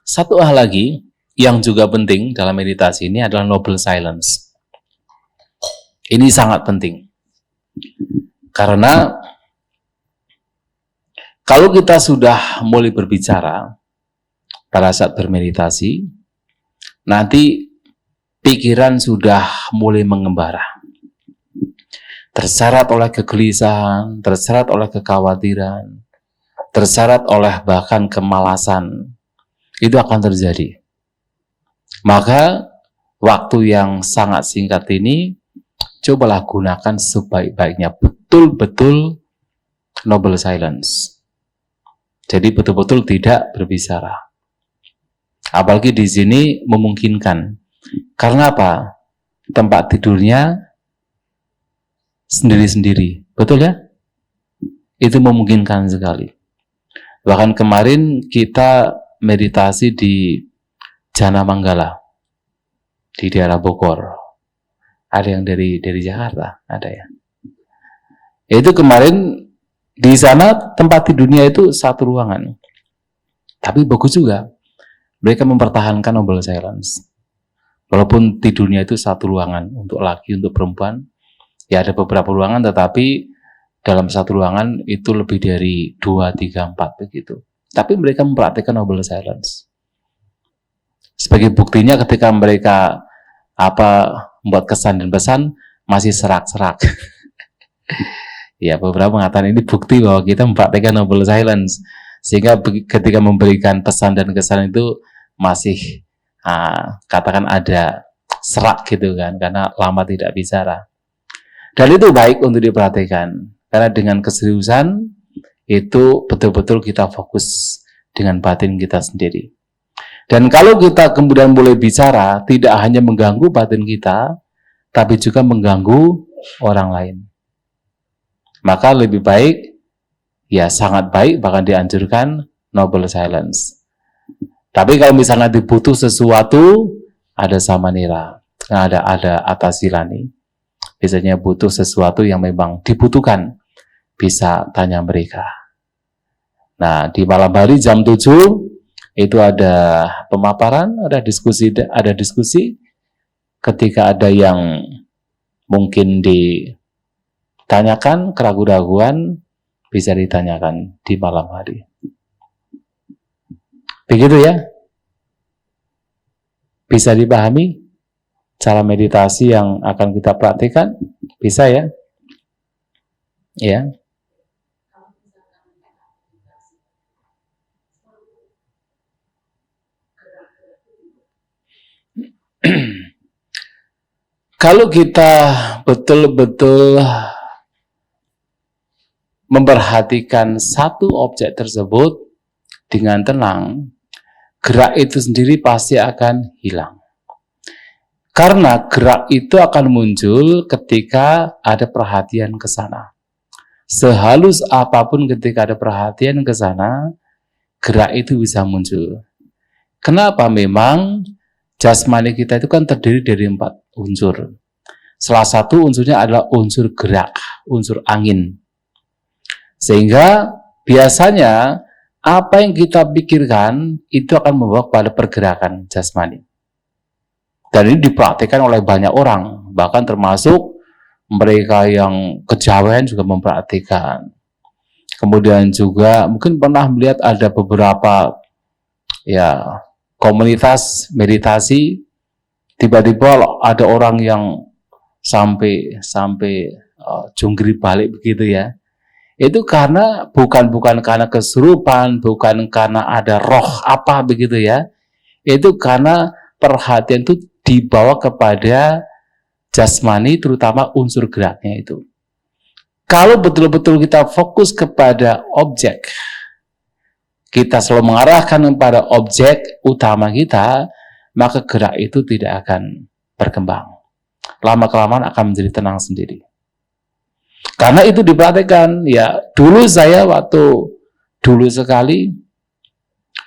Satu hal lagi yang juga penting dalam meditasi ini adalah noble silence. Ini sangat penting. Karena kalau kita sudah mulai berbicara pada saat bermeditasi, nanti pikiran sudah mulai mengembara. Terseret oleh kegelisahan, terseret oleh kekhawatiran, terseret oleh bahkan kemalasan. Itu akan terjadi. Maka waktu yang sangat singkat ini cobalah gunakan sebaik-baiknya, betul-betul noble silence. Jadi betul-betul tidak berbicara. Apalagi di sini memungkinkan. Karena apa? Tempat tidurnya sendiri-sendiri. Betul ya? Itu memungkinkan sekali. Bahkan kemarin kita meditasi di Jana Manggala di daerah Bogor. Ada yang dari Jakarta, ada ya. Itu kemarin di sana tempat tidurnya itu satu ruangan. Tapi bagus juga. Mereka mempertahankan noble silence. Walaupun tidurnya itu satu ruangan untuk laki, untuk perempuan, ya ada beberapa ruangan, tetapi dalam satu ruangan itu lebih dari 2, 3, 4 begitu. Tapi mereka mempraktikkan noble silence. Sebagai buktinya ketika mereka membuat kesan dan pesan masih serak-serak. Ya, beberapa mengatakan ini bukti bahwa kita mempraktikkan noble silence. Sehingga ketika memberikan pesan dan kesan itu masih katakan ada serak gitu kan, karena lama tidak bicara. Dan itu baik untuk diperhatikan. Karena dengan keseriusan itu betul-betul kita fokus dengan batin kita sendiri. Dan kalau kita kemudian boleh bicara, tidak hanya mengganggu batin kita, tapi juga mengganggu orang lain. Maka lebih baik, ya sangat baik, bahkan dianjurkan noble silence. Tapi kalau misalnya dibutuh sesuatu, ada samanera, ada atasilani. Biasanya butuh sesuatu yang memang dibutuhkan, bisa tanya mereka. Nah, di malam hari jam 7, itu ada pemaparan, ada diskusi. Ketika ada yang mungkin ditanyakan, keraguan-keraguan, bisa ditanyakan di malam hari. Begitu ya? Bisa dipahami cara meditasi yang akan kita praktikkan? Bisa ya? Ya. Kalau kita betul-betul memperhatikan satu objek tersebut dengan tenang, gerak itu sendiri pasti akan hilang. Karena gerak itu akan muncul ketika ada perhatian ke sana. Sehalus apapun ketika ada perhatian ke sana, gerak itu bisa muncul. Kenapa? Memang jasmani kita itu kan terdiri dari 4 unsur. Salah satu unsurnya adalah unsur gerak, unsur angin. Sehingga biasanya apa yang kita pikirkan itu akan membawa pada pergerakan jasmani. Dan ini dipraktikkan oleh banyak orang, bahkan termasuk mereka yang kejawen juga memperhatikan. Kemudian juga mungkin pernah melihat ada beberapa ya komunitas meditasi, tiba-tiba ada orang yang sampai jungkir balik begitu ya. Itu karena bukan karena kesurupan, bukan karena ada roh apa begitu ya. Itu karena perhatian itu dibawa kepada jasmani, terutama unsur geraknya itu. Kalau betul-betul kita fokus kepada objek, kita selalu mengarahkan kepada objek utama kita, maka gerak itu tidak akan berkembang. Lama-kelamaan akan menjadi tenang sendiri. Karena itu diperhatikan, ya dulu saya dulu sekali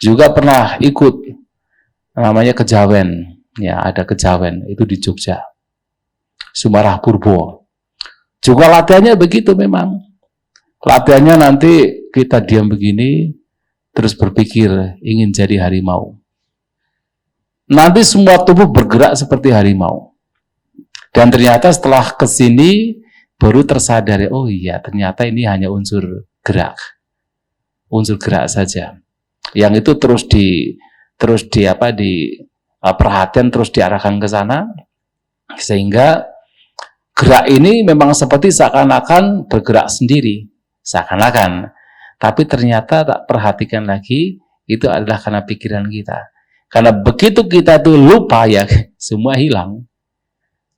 juga pernah ikut namanya kejawen, ya ada kejawen itu di Jogja, Sumarah Purbo. Juga latihannya begitu memang. Latihannya nanti kita diam begini, terus berpikir ingin jadi harimau. Nanti semua tubuh bergerak seperti harimau. Dan ternyata setelah kesini baru tersadari, oh iya ternyata ini hanya unsur gerak saja. Yang itu terus perhatian terus diarahkan ke sana, sehingga gerak ini memang seperti seakan-akan bergerak sendiri, seakan-akan. Tapi ternyata tak perhatikan lagi, itu adalah karena pikiran kita. Karena begitu kita tuh lupa ya, semua hilang.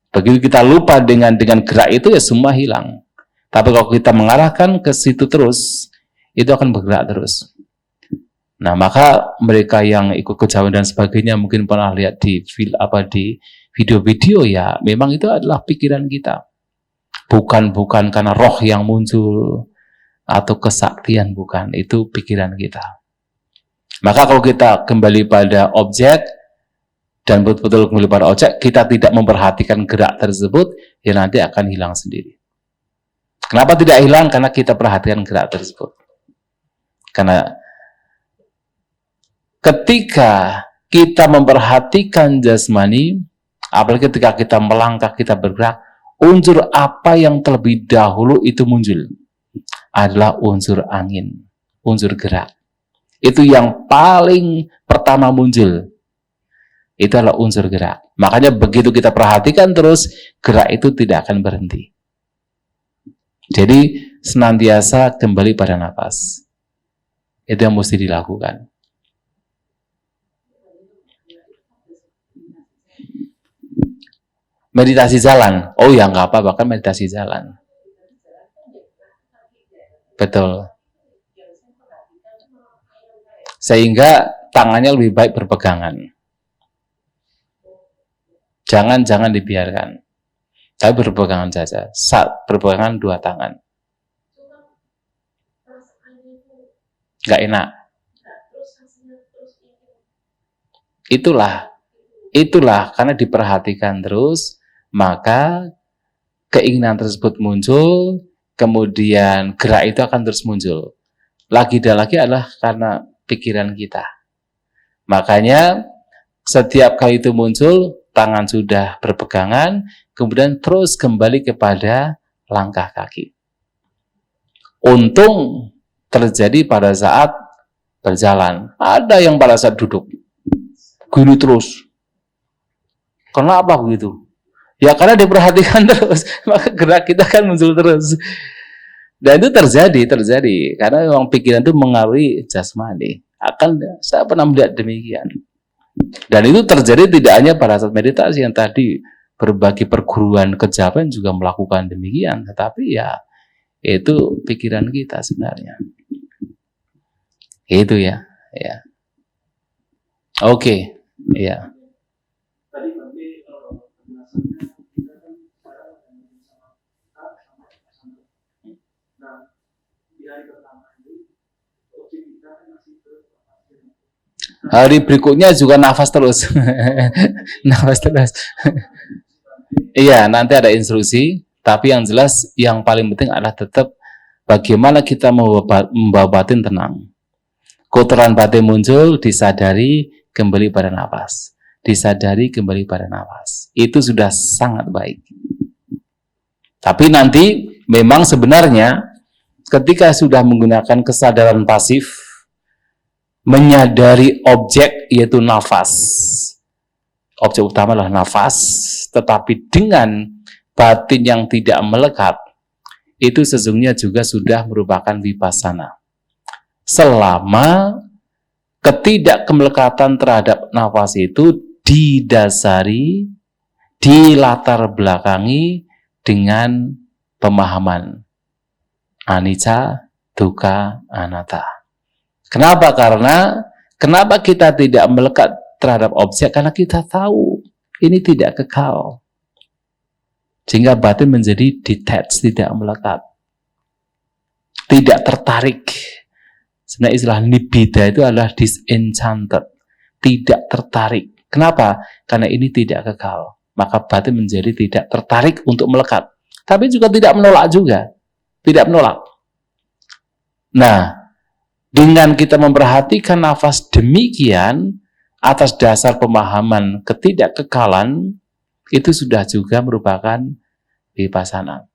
Begitu kita lupa dengan gerak itu ya semua hilang. Tapi kalau kita mengarahkan ke situ terus, itu akan bergerak terus. Nah, maka mereka yang ikut kejawen dan sebagainya mungkin pernah lihat di video-video ya, memang itu adalah pikiran kita. Bukan karena roh yang muncul atau kesaktian, bukan, itu pikiran kita. Maka kalau kita kembali pada objek dan betul-betul kembali pada objek, kita tidak memperhatikan gerak tersebut, ya nanti akan hilang sendiri. Kenapa tidak hilang? Karena kita perhatikan gerak tersebut. Karena ketika kita memperhatikan jasmani, apalagi ketika kita melangkah, kita bergerak, unsur apa yang terlebih dahulu itu muncul? Adalah unsur angin, unsur gerak. Itu yang paling pertama muncul. Itu adalah unsur gerak. Makanya begitu kita perhatikan terus, gerak itu tidak akan berhenti. Jadi senantiasa kembali pada nafas. Itu yang mesti dilakukan. Meditasi jalan. Oh ya nggak apa-apa, kan meditasi jalan. Betul. Sehingga tangannya lebih baik berpegangan. Jangan dibiarkan. Tapi berpegangan saja. Saat berpegangan dua tangan. Nggak enak. Itulah karena diperhatikan terus, maka keinginan tersebut muncul, kemudian gerak itu akan terus muncul. Lagi dan lagi adalah karena pikiran kita. Makanya setiap kali itu muncul, tangan sudah berpegangan, kemudian terus kembali kepada langkah kaki. Untung terjadi pada saat berjalan. Ada yang pada saat duduk, gini terus. Kenapa begitu? Ya karena diperhatikan terus, maka gerak kita kan muncul terus. Dan itu terjadi, karena memang pikiran itu mengaruhi jasmani. Saya pernah melihat demikian. Dan itu terjadi tidak hanya pada saat meditasi, yang tadi berbagai perguruan kejawen juga melakukan demikian. Tetapi ya, itu pikiran kita sebenarnya. Itu ya. Oke. Ya. Hari berikutnya juga nafas terus. Nafas terus. Iya, nanti ada instruksi, tapi yang jelas yang paling penting adalah tetap bagaimana kita membawa batin tenang. Kotoran batin muncul, disadari, kembali pada nafas. Disadari, kembali pada nafas. Itu sudah sangat baik. Tapi nanti memang sebenarnya ketika sudah menggunakan kesadaran pasif, menyadari objek yaitu nafas. Objek utama adalah nafas, tetapi dengan batin yang tidak melekat, itu sesungguhnya juga sudah merupakan vipassana. Selama ketidakmelekatan terhadap nafas itu didasari, dilatar belakangi dengan pemahaman anicca, dukkha, anatta. Kenapa? Kenapa kita tidak melekat terhadap objek? Karena kita tahu ini tidak kekal. Sehingga batin menjadi detached, tidak melekat. Tidak tertarik. Sebenarnya istilah nibbida itu adalah disenchanted. Tidak tertarik. Kenapa? Karena ini tidak kekal. Maka batin menjadi tidak tertarik untuk melekat. Tapi juga tidak menolak juga. Tidak menolak. Nah, dengan kita memperhatikan nafas demikian, atas dasar pemahaman ketidakkekalan, itu sudah juga merupakan vipassana.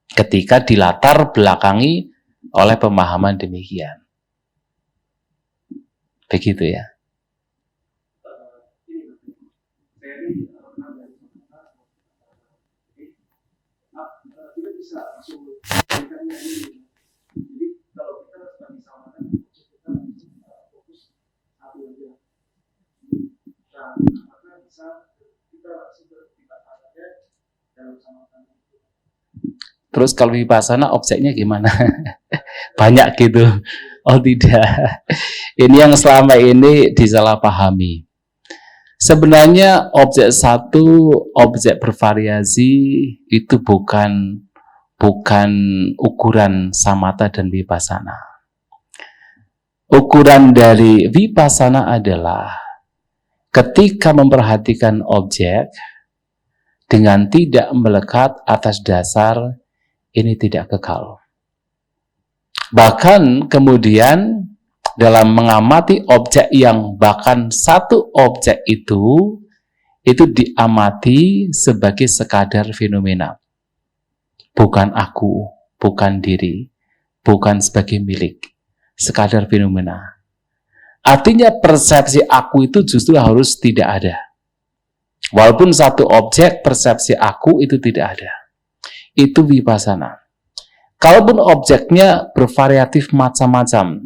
Ketika dilatar belakangi oleh pemahaman demikian. Begitu ya. Terus kalau vipassana objeknya gimana? Banyak gitu. Oh tidak. Ini yang selama ini disalahpahami. Sebenarnya objek satu, objek bervariasi itu bukan ukuran samatha dan vipassana. Ukuran dari vipassana adalah ketika memperhatikan objek dengan tidak melekat atas dasar ini tidak kekal. Bahkan kemudian dalam mengamati objek yang bahkan satu objek itu diamati sebagai sekadar fenomena. Bukan aku, bukan diri, bukan sebagai milik. Sekadar fenomena. Artinya persepsi aku itu justru harus tidak ada. Walaupun satu objek, persepsi aku itu tidak ada. Itu vipassana. Kalaupun objeknya bervariatif macam-macam,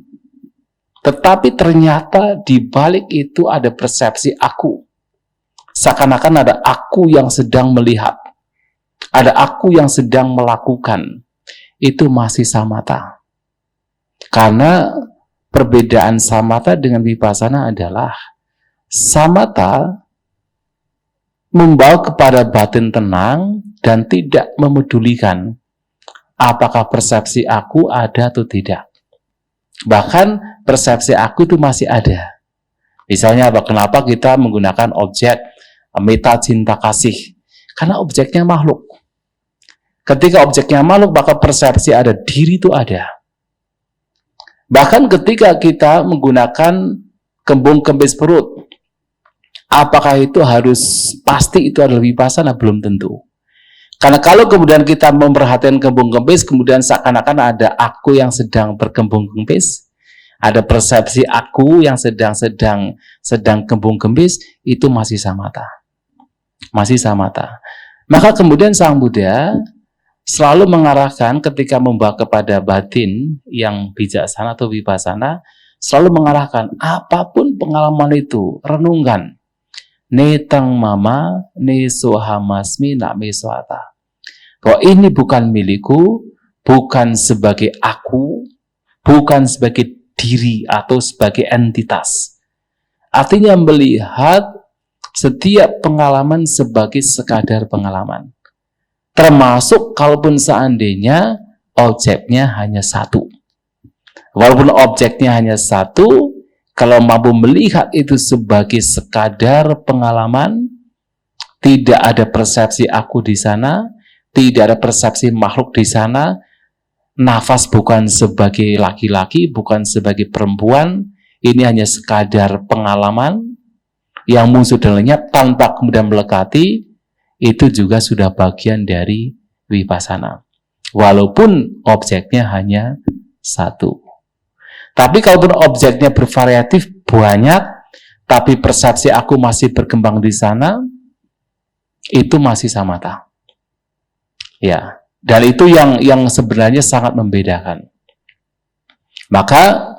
tetapi ternyata di balik itu ada persepsi aku. Seakan-akan ada aku yang sedang melihat. Ada aku yang sedang melakukan. Itu masih samatha. Karena perbedaan samatha dengan vipassana adalah samatha membawa kepada batin tenang dan tidak memedulikan apakah persepsi aku ada atau tidak. Bahkan persepsi aku itu masih ada. Misalnya kenapa kita menggunakan objek meta cinta kasih? Karena objeknya makhluk. Ketika objeknya makhluk, maka persepsi ada, diri itu ada. Bahkan ketika kita menggunakan kembung-kempis perut, apakah itu harus pasti itu adalah vipassana? Belum tentu. Karena kalau kemudian kita memperhatikan kembung-kempis, kemudian seakan-akan ada aku yang sedang berkembung-kempis, ada persepsi aku yang sedang kembung-kempis, itu masih samatha. Masih samatha. Maka kemudian Sang Buddha selalu mengarahkan ketika membawa kepada batin yang bijaksana atau vipassana, selalu mengarahkan apapun pengalaman itu, renungkan. Netang mama, nesohamasmi, namesoata. Bahwa ini bukan milikku, bukan sebagai aku, bukan sebagai diri atau sebagai entitas. Artinya melihat setiap pengalaman sebagai sekadar pengalaman. Termasuk kalaupun seandainya objeknya hanya satu. Walaupun objeknya hanya satu, kalau mampu melihat itu sebagai sekadar pengalaman, tidak ada persepsi aku di sana, tidak ada persepsi makhluk di sana, nafas bukan sebagai laki-laki, bukan sebagai perempuan, ini hanya sekadar pengalaman yang muncul dan lenyap tanpa kemudian melekati, itu juga sudah bagian dari vipassana. Walaupun objeknya hanya satu. Tapi kalaupun objeknya bervariatif banyak, tapi persepsi aku masih berkembang di sana, itu masih samatha. Ya, dan itu yang sebenarnya sangat membedakan. Maka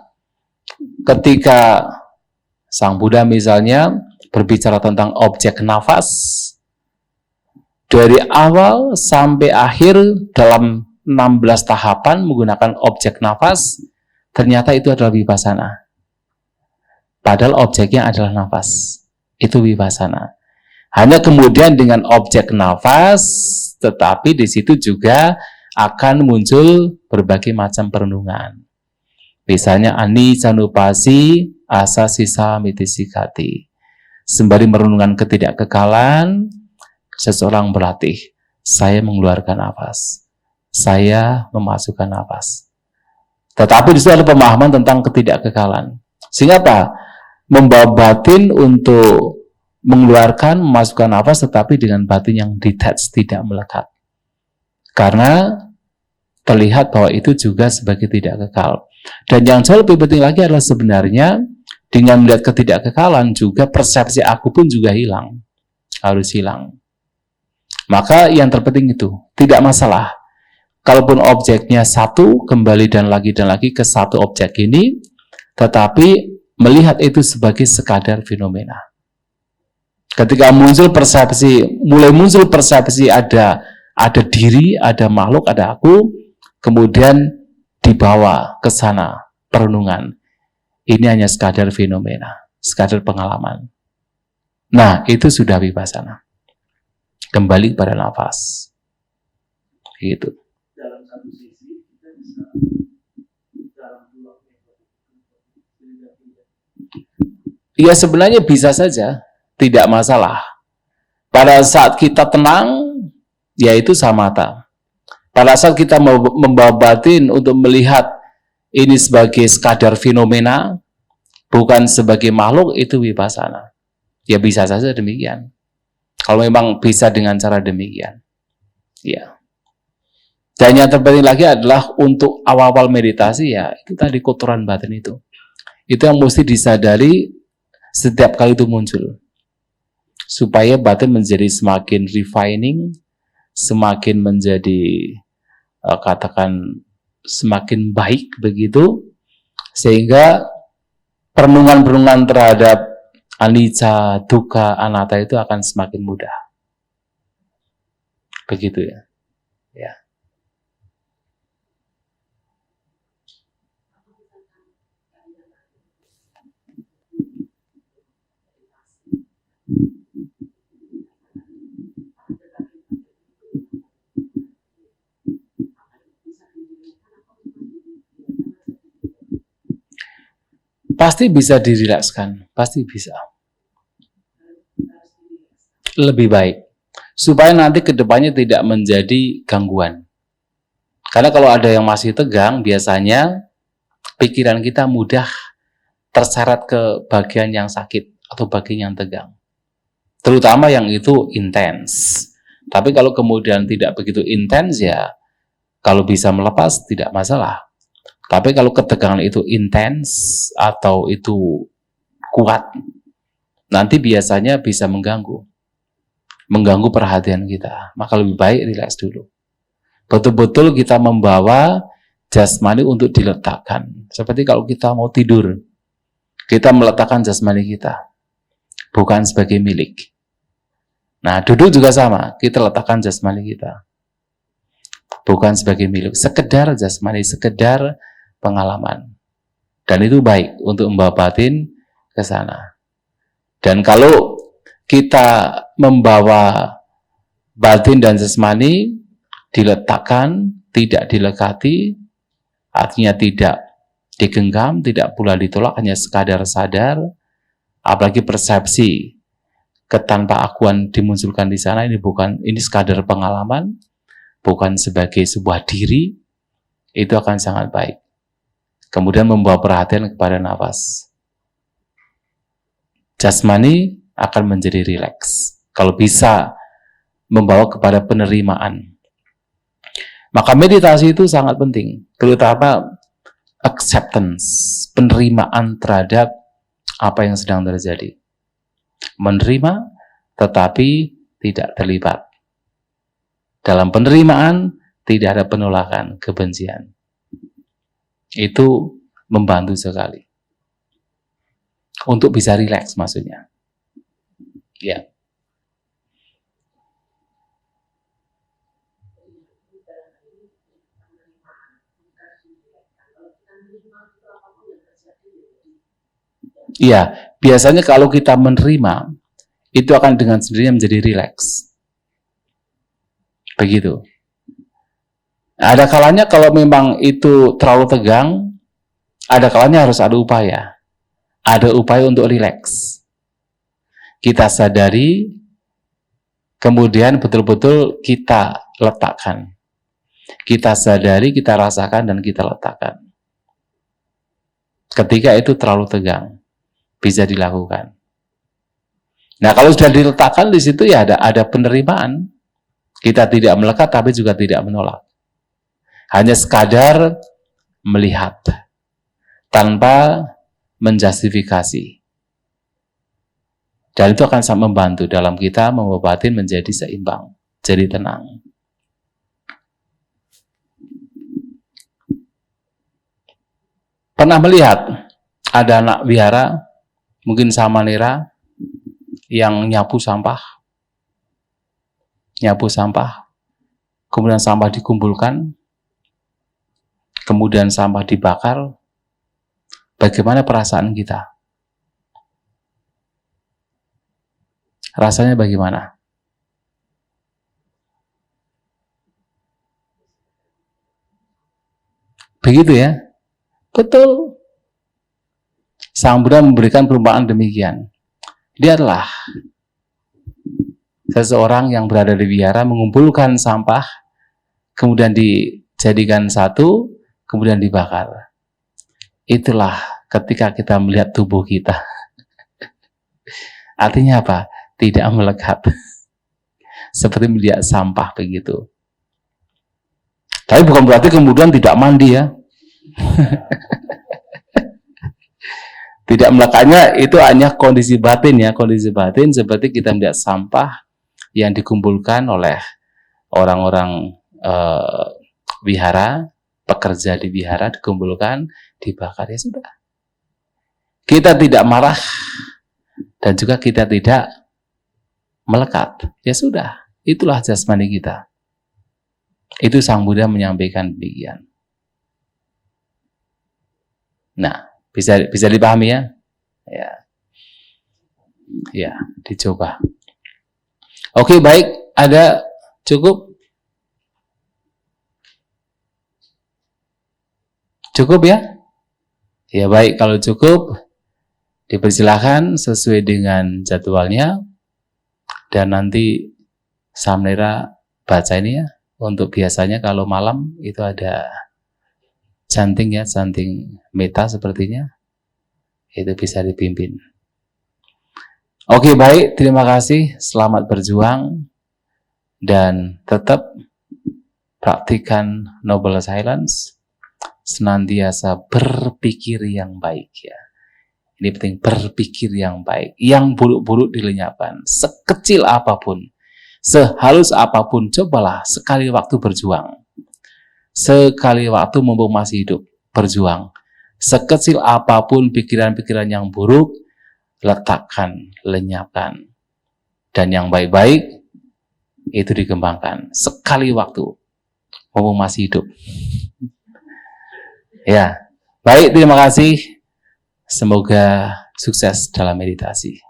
ketika Sang Buddha misalnya berbicara tentang objek nafas, dari awal sampai akhir dalam 16 tahapan menggunakan objek nafas, ternyata itu adalah vipassana. Padahal objeknya adalah nafas. Itu vipassana. Hanya kemudian dengan objek nafas, tetapi di situ juga akan muncul berbagai macam perenungan. Misalnya aniccanupasi asa sisa mitisikati. Sembari merenungkan ketidakkekalan, seseorang berlatih. Saya mengeluarkan nafas. Saya memasukkan nafas. Tetapi di situ ada pemahaman tentang ketidakkekalan. Sehingga apa? Membawa batin untuk mengeluarkan, memasukkan nafas, tetapi dengan batin yang detached, tidak melekat. Karena terlihat bahwa itu juga sebagai tidak kekal. Dan yang jauh lebih penting lagi adalah sebenarnya dengan melihat ketidakkekalan juga persepsi aku pun juga hilang. Harus hilang. Maka yang terpenting itu, tidak masalah. Kalaupun objeknya satu, kembali dan lagi ke satu objek ini, tetapi melihat itu sebagai sekadar fenomena. Ketika mulai muncul persepsi ada diri, ada makhluk, ada aku, kemudian dibawa ke sana perenungan. Ini hanya sekadar fenomena, sekadar pengalaman. Nah, itu sudah vipassana. Kembali pada nafas. Gitu. Dalam satu sisi kita bisa dalam dua Ya sebenarnya bisa saja, tidak masalah. Pada saat kita tenang, yaitu samatha. Pada saat kita membawa batin untuk melihat ini sebagai sekadar fenomena, bukan sebagai makhluk, itu vipassana. Ya bisa saja demikian. Kalau memang bisa dengan cara demikian. Ya. Dan yang terpenting lagi adalah untuk awal-awal meditasi, ya itu tadi kotoran batin itu. Itu yang mesti disadari setiap kali itu muncul. Supaya batin menjadi semakin refining, semakin menjadi katakan semakin baik begitu, sehingga perenungan-perenungan terhadap anicca, dukkha, anatta itu akan semakin mudah. Begitu ya. Ya. Pasti bisa dirilekskan, pasti bisa. Lebih baik. Supaya nanti kedepannya tidak menjadi gangguan. Karena kalau ada yang masih tegang, biasanya pikiran kita mudah terseret ke bagian yang sakit atau bagian yang tegang. Terutama yang itu intens. Tapi kalau kemudian tidak begitu intens, ya kalau bisa melepas tidak masalah. Tapi kalau ketegangan itu intens atau itu kuat, nanti biasanya bisa mengganggu perhatian kita. Maka lebih baik rileks dulu. Betul-betul kita membawa jasmani untuk diletakkan. Seperti kalau kita mau tidur, kita meletakkan jasmani kita, bukan sebagai milik. Nah, duduk juga sama, kita letakkan jasmani kita, bukan sebagai milik. Sekedar jasmani, sekedar pengalaman. Dan itu baik untuk membawa batin ke sana. Dan kalau kita membawa batin dan jasmani diletakkan, tidak dilekati, artinya tidak digenggam, tidak pula ditolak, hanya sekadar sadar, apalagi persepsi ketanpa akuan dimunculkan di sana, ini sekadar pengalaman, bukan sebagai sebuah diri, itu akan sangat baik. Kemudian membawa perhatian kepada nafas. Jasmani akan menjadi rileks. Kalau bisa membawa kepada penerimaan. Maka meditasi itu sangat penting, terutama acceptance, penerimaan terhadap apa yang sedang terjadi. Menerima tetapi tidak terlibat. Dalam penerimaan tidak ada penolakan, kebencian. Itu membantu sekali. Untuk bisa rileks maksudnya. Ya. Iya, biasanya kalau kita menerima, itu akan dengan sendirinya menjadi rileks. Begitu. Ada kalanya kalau memang itu terlalu tegang, ada kalanya harus ada upaya. Ada upaya untuk rileks. Kita sadari, kemudian betul-betul kita letakkan. Kita sadari, kita rasakan, dan kita letakkan. Ketika itu terlalu tegang, bisa dilakukan. Nah, kalau sudah diletakkan di situ ya ada penerimaan. Kita tidak melekat tapi juga tidak menolak. Hanya sekadar melihat tanpa menjustifikasi. Dan itu akan sangat membantu dalam kita membawa batin menjadi seimbang, jadi tenang. Pernah melihat ada anak wihara, mungkin samanera, yang nyapu sampah, kemudian sampah dikumpulkan, kemudian sampah dibakar. Bagaimana perasaan kita? Rasanya bagaimana? Begitu ya? Betul. Sang Buddha memberikan perumpamaan demikian. Dia adalah seseorang yang berada di wihara, mengumpulkan sampah, kemudian dijadikan satu, kemudian dibakar. Itulah ketika kita melihat tubuh kita. Artinya apa? Tidak melekat. Seperti melihat sampah begitu. Tapi bukan berarti kemudian tidak mandi ya. Tidak melekatnya itu hanya kondisi batin ya. Kondisi batin seperti kita melihat sampah yang dikumpulkan oleh orang-orang wihara, pekerja di wihara, dikumpulkan, dibakar, ya sudah. Kita tidak marah dan juga kita tidak melekat, ya sudah. Itulah jasmani kita. Itu Sang Buddha menyampaikan demikian. Nah, bisa dipahami ya? Ya, dicoba. Oke, baik. Ada cukup? Cukup ya? Ya baik, kalau cukup dipersilahkan sesuai dengan jadwalnya, dan nanti Samnera baca ini ya. Untuk biasanya kalau malam itu ada chanting ya, chanting metta sepertinya, itu bisa dipimpin. Oke, baik, terima kasih, selamat berjuang, dan tetap praktikan noble silence, senantiasa berpikir yang baik ya. Ini penting, berpikir yang baik, yang buruk-buruk dilenyapkan, sekecil apapun, sehalus apapun, cobalah sekali waktu berjuang. Sekali waktu mumpung masih hidup, berjuang. Sekecil apapun pikiran-pikiran yang buruk, letakkan, lenyapkan. Dan yang baik-baik, itu dikembangkan. Sekali waktu, mumpung masih hidup. Ya, baik, terima kasih. Semoga sukses dalam meditasi.